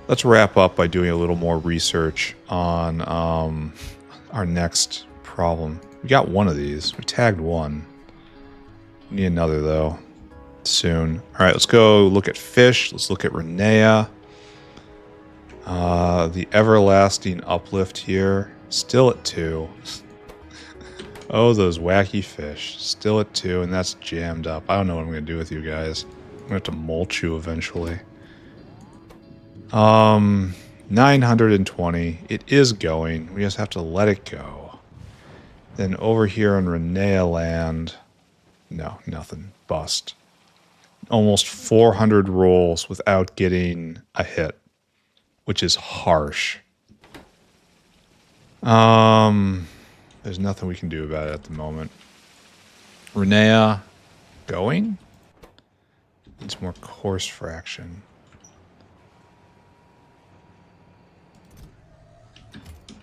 Let's wrap up by doing a little more research on our next problem. We got one of these. We tagged one. We need another, though, soon. All right, let's go look at fish. Let's look at Renea. The everlasting uplift here. Still at 2. Oh, those wacky fish. Still at 2, and that's jammed up. I don't know what I'm going to do with you guys. I'm going to have to mulch you eventually. 920. It is going. We just have to let it go. Then over here in Renea land, no, nothing. Bust. Almost 400 rolls without getting a hit, which is harsh. There's nothing we can do about it at the moment. Renea going? Needs more course fraction.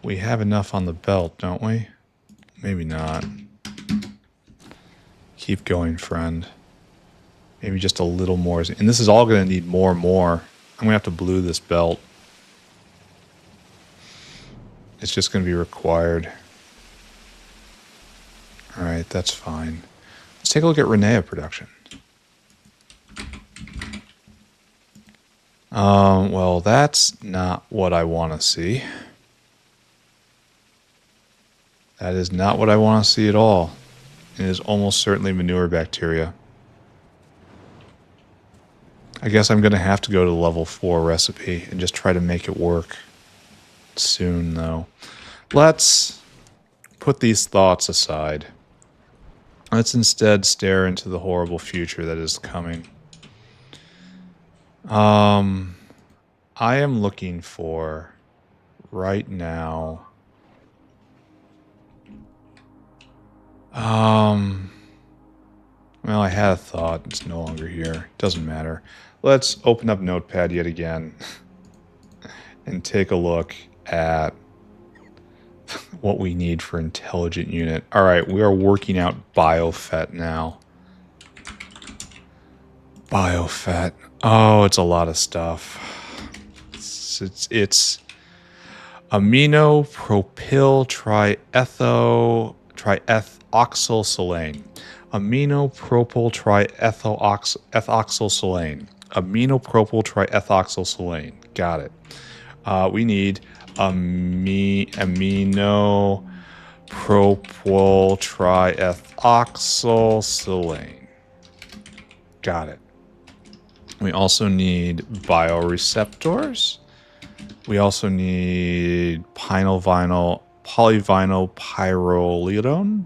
We have enough on the belt, don't we? Maybe not. Keep going, friend. Maybe just a little more. And this is all going to need more and more. I'm going to have to blue this belt. It's just going to be required. All right, that's fine. Let's take a look at Renea production. Well, that's not what I want to see. That is not what I want to see at all. It is almost certainly manure bacteria. I guess I'm going to have to go to the level 4 recipe and just try to make it work soon, though. Let's put these thoughts aside. Let's instead stare into the horrible future that is coming. I am looking for, right now, well, I had a thought. It's no longer here. Doesn't matter. Let's open up Notepad yet again and take a look at what we need for intelligent unit. All right, we are working out biofet now. Biofet. Oh, it's a lot of stuff. It's amino propyl triethylsilane. Amino propyl triethylsilane. Amino propyl triethylsilane. Got it. We need amino propyl triethylsilane. Got it. We also need bioreceptors. We also need polyvinyl pyrrolidone.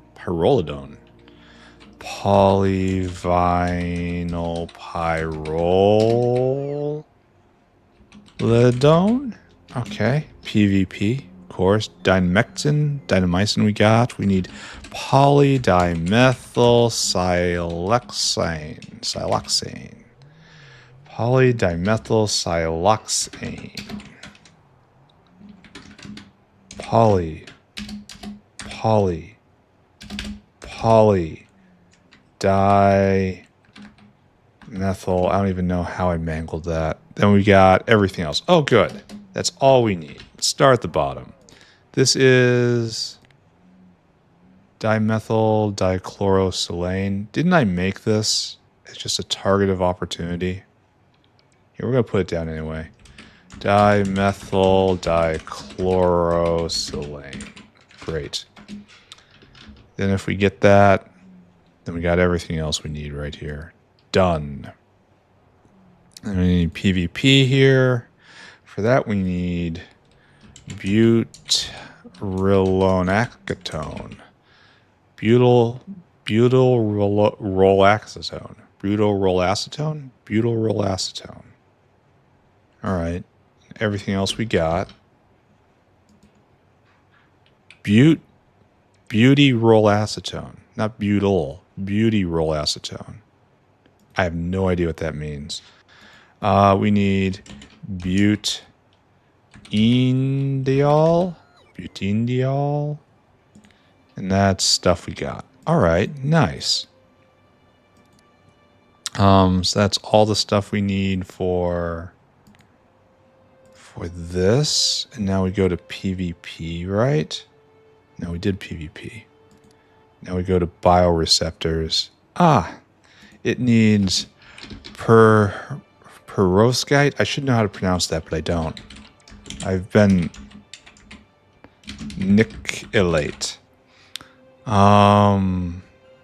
Polyvinyl pyrrolidone. Okay. PVP, of course. Dynamycin we got. We need polydimethylsiloxane. Polydimethylsiloxane. Dimethyl. I don't even know how I mangled that. Then we got everything else. Oh, good. That's all we need. Let's start at the bottom. This is dimethyl dichlorosilane. Didn't I make this? It's just a target of opportunity. Here, we're going to put it down anyway. Dimethyl dichlorosilane. Great. Then if we get that, then we got everything else we need right here. Done. And we need PVP here. For that we need Rillonacetone. Butyrolacetone. Butyrolacetone. All right. Everything else we got. Butyrolacetone. Not butyl. Butyrolacetone. I have no idea what that means. We need butenediol. Butenediol. And that's stuff we got. All right, nice. So that's all the stuff we need for this. And now we go to PvP, right? No, we did PvP. Now we go to bioreceptors. It needs perovskite. I should know how to pronounce that, but I don't. I've been nickelate.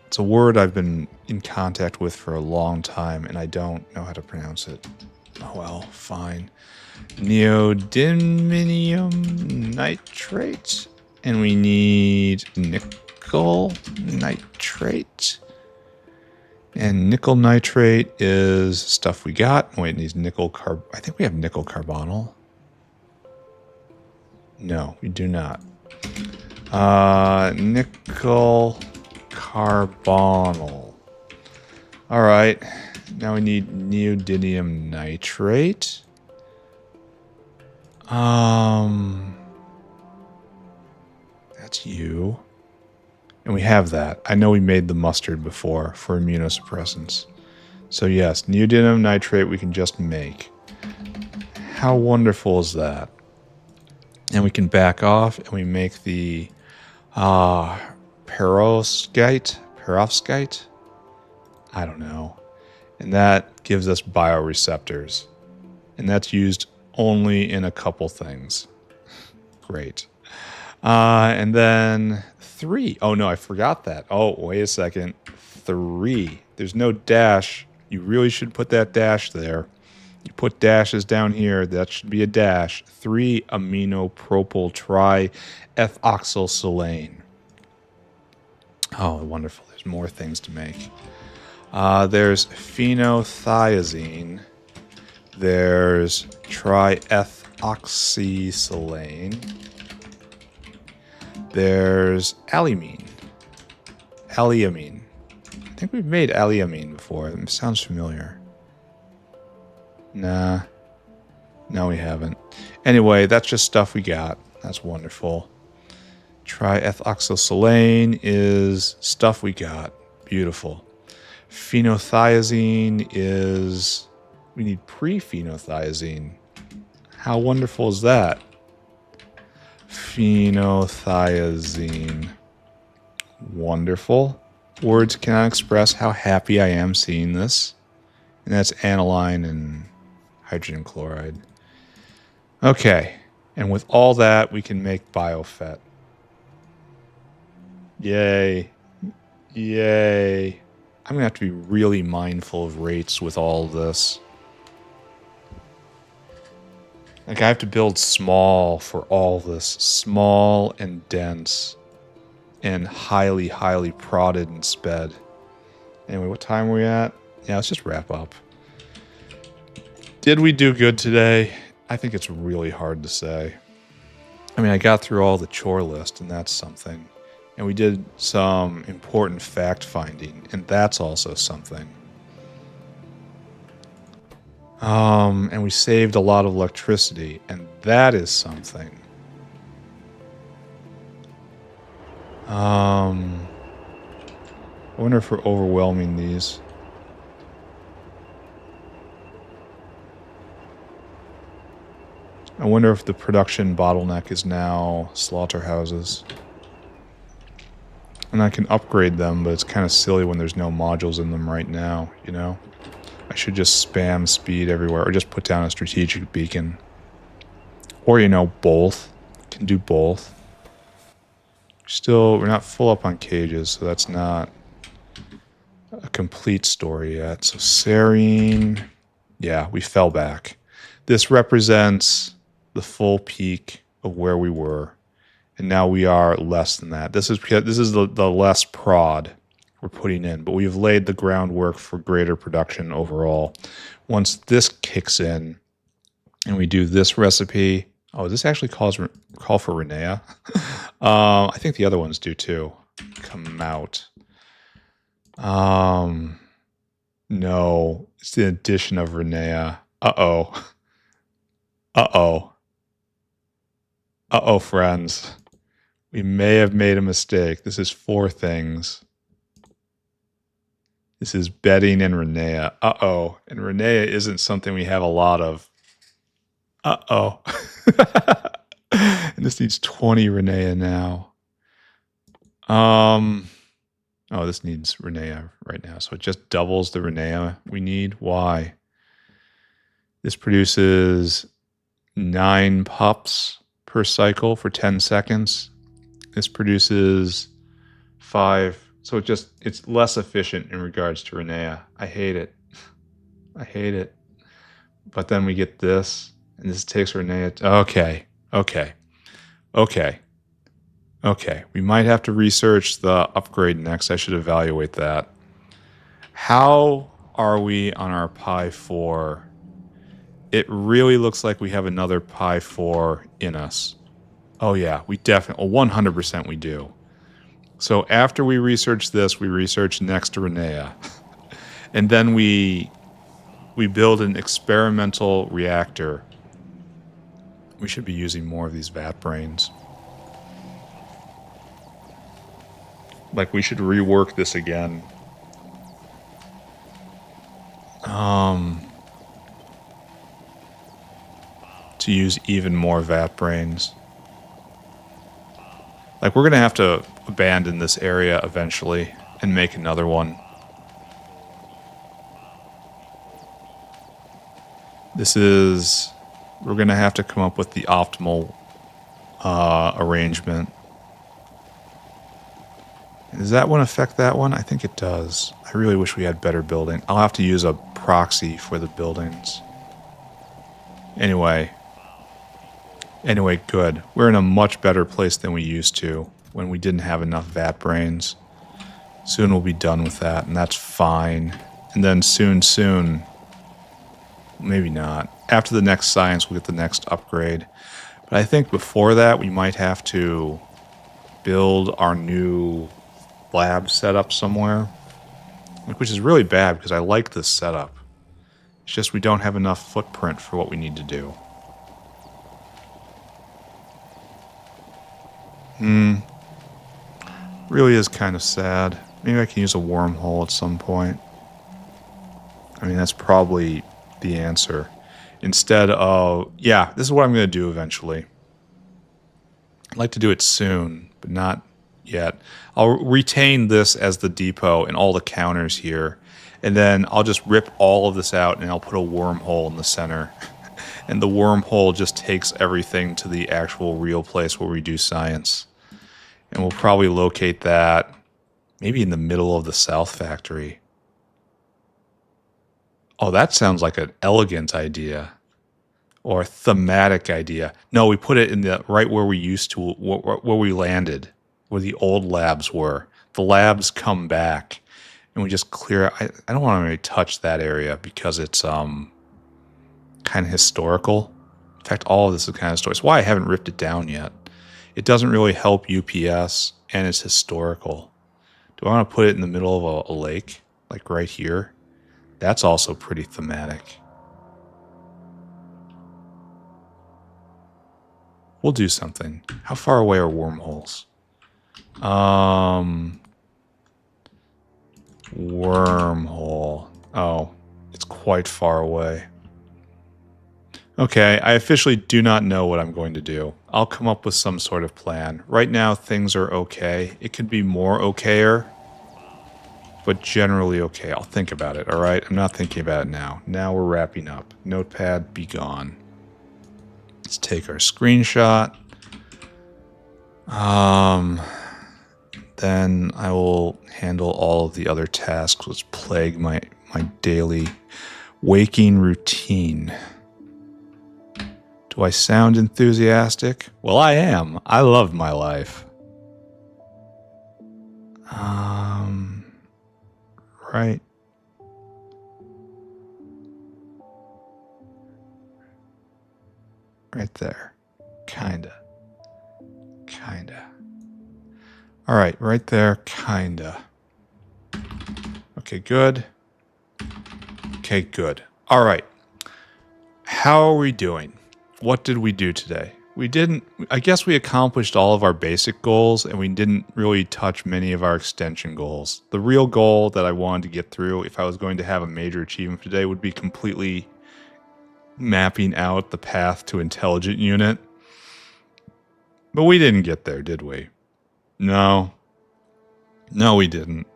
It's a word I've been in contact with for a long time, and I don't know how to pronounce it. Oh well, fine. Neodymium nitrate, and we need nickel nitrate. And nickel nitrate is stuff we got. Wait, it needs nickel I think we have nickel carbonyl. No, we do not. Nickel carbonyl. All right. Now we need neodymium nitrate. That's you. And we have that. I know we made the mustard before for immunosuppressants. So yes, neodymium nitrate we can just make. How wonderful is that? And we can back off and we make the perovskite? I don't know. And that gives us bioreceptors. And that's used only in a couple things. Great. And then 3. Oh, no, I forgot that. Oh, wait a second. 3. There's no dash. You really should put that dash there. You put dashes down here. That should be a dash. 3-aminopropyl triethylsilane. Oh, wonderful. There's more things to make. There's phenothiazine. There's triethoxysilane. There's alliamine. I think we've made alliamine before. It sounds familiar. Nah. No, we haven't. Anyway, that's just stuff we got. That's wonderful. Triethoxysilane is stuff we got. Beautiful. Phenothiazine is... We need pre-phenothiazine. How wonderful is that? Phenothiazine. Wonderful. Words cannot express how happy I am seeing this. And that's aniline and hydrogen chloride. Okay. And with all that, we can make biofet. Yay. Yay. I'm going to have to be really mindful of rates with all of this. Like, I have to build small for all this. Small and dense. And highly, highly prodded and sped. Anyway, what time are we at? Yeah, let's just wrap up. Did we do good today? I think it's really hard to say. I mean, I got through all the chore list, and that's something. And we did some important fact-finding, and that's also something. And we saved a lot of electricity, and that is something. I wonder if we're overwhelming these. I wonder if the production bottleneck is now slaughterhouses. And I can upgrade them, but it's kind of silly when there's no modules in them right now, you know? I should just spam speed everywhere, or just put down a strategic beacon. Or, you know, both. Can do both. Still, we're not full up on cages, so that's not a complete story yet. So serine, yeah, we fell back. This represents the full peak of where we were. And now we are less than that. This is because this is the less prod we're putting in, but we've laid the groundwork for greater production overall. Once this kicks in and we do this recipe, oh, this actually call for Renea. I think the other ones do too. Kmuattiude. No, it's the addition of Renea. Uh-oh. Uh-oh. Uh-oh, friends. We may have made a mistake. This is 4 things. This is bedding and Renea. Uh-oh. And Renea isn't something we have a lot of. Uh-oh. And this needs 20 Renea now. Oh, this needs Renea right now. So it just doubles the Renea we need. Why? This produces 9 pups per cycle for 10 seconds. This produces 5. So it's less efficient in regards to Renea. I hate it. I hate it. But then we get this, and this takes Renea. Okay. We might have to research the upgrade next. I should evaluate that. How are we on our Pi 4? It really looks like we have another Pi 4 in us. Oh yeah, we definitely, 100% we do. So after we research this, we research next Renea. And then we build an experimental reactor. We should be using more of these vat brains. Like, we should rework this again. To use even more vat brains. Like, we're going to have to abandon this area eventually and make another one. We're going to have to come up with the optimal arrangement. Does that one affect that one? I think it does. I really wish we had better building. I'll have to use a proxy for the buildings. Anyway, good. We're in a much better place than we used to when we didn't have enough vat brains. Soon we'll be done with that, and that's fine. And then soon, maybe not. After the next science, we'll get the next upgrade. But I think before that, we might have to build our new lab setup somewhere. Which is really bad because I like this setup. It's just we don't have enough footprint for what we need to do. Really is kind of sad. Maybe I can use a wormhole at some point. I mean, that's probably the answer. Instead of... Yeah, this is what I'm going to do eventually. I'd like to do it soon, but not yet. I'll retain this as the depot and all the counters here. And then I'll just rip all of this out and I'll put a wormhole in the center. And the wormhole just takes everything to the actual real place where we do science. And we'll probably locate that maybe in the middle of the South Factory. Oh, that sounds like an elegant idea. Or a thematic idea. No, we put it in the right where we used to, where we landed. Where the old labs were. The labs come back. And we just clear... I don't want to really touch that area because it's kind of historical. In fact, all of this is kind of historical. It's why I haven't ripped it down yet. It doesn't really help UPS, and it's historical. Do I want to put it in the middle of a lake? Like right here? That's also pretty thematic. We'll do something. How far away are wormholes? Wormhole. Oh, it's quite far away. Okay, I officially do not know what I'm going to do. I'll come up with some sort of plan. Right now, things are okay. It could be more okayer, but generally okay. I'll think about it, all right? I'm not thinking about it now. Now we're wrapping up. Notepad, be gone. Let's take our screenshot. Then I will handle all of the other tasks which plague my daily waking routine. Do I sound enthusiastic? Well, I am. I love my life. Right. Right there. Kinda. All right, right there, kinda. Okay, good. Okay, good. All right. How are we doing? What did we do today? I guess we accomplished all of our basic goals and we didn't really touch many of our extension goals. The real goal that I wanted to get through, if I was going to have a major achievement today, would be completely mapping out the path to intelligent unit. But we didn't get there, did we? No. No, we didn't.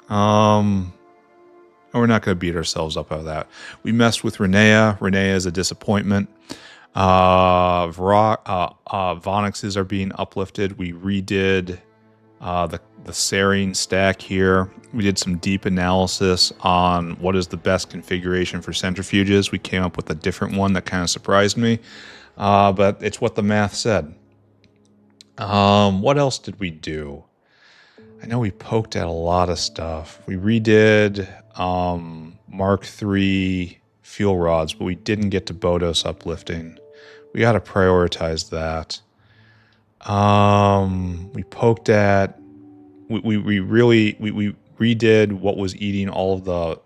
We're not going to beat ourselves up over that. We messed with Renea. Renea is a disappointment. Vonixes are being uplifted. We redid the serine stack here. We did some deep analysis on what is the best configuration for centrifuges. We came up with a different one that kind of surprised me, but it's what the math said. What else did we do? I know we poked at a lot of stuff. We redid Mark III fuel rods, but we didn't get to Bodos uplifting. We got to prioritize that. We poked at... We redid what was eating all of the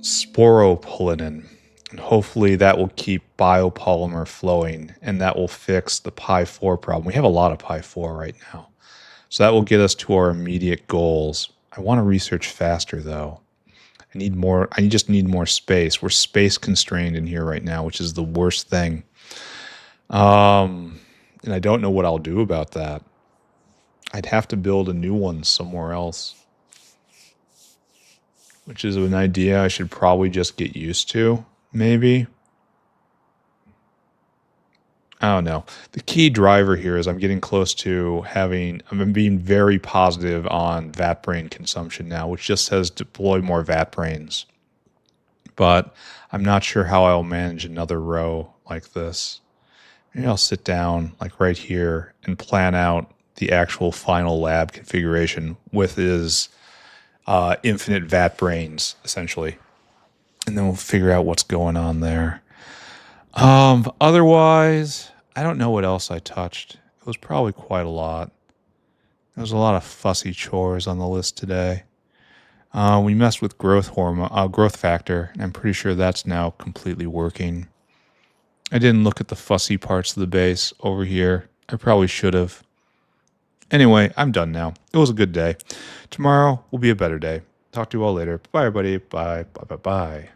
sporopollenin. And hopefully that will keep biopolymer flowing, and that will fix the Pi4 problem. We have a lot of Pi4 right now. So that will get us to our immediate goals. I want to research faster, though. I just need more space. We're space constrained in here right now, which is the worst thing. And I don't know what I'll do about that. I'd have to build a new one somewhere else, which is an idea I should probably just get used to, maybe. I don't know. The key driver here is I'm getting close to I'm being very positive on vat brain consumption now, which just says deploy more vat brains. But I'm not sure how I'll manage another row like this. Maybe I'll sit down like right here and plan out the actual final lab configuration with his infinite vat brains, essentially. And then we'll figure out what's going on there. Otherwise, I don't know what else I touched. It was probably quite a lot. There was a lot of fussy chores on the list today. We messed with growth factor, and I'm pretty sure that's now completely working. I didn't look at the fussy parts of the base over here. I probably should have. Anyway, I'm done now. It was a good day. Tomorrow will be a better day. Talk to you all later. Bye, everybody. Bye. Bye. Bye. Bye.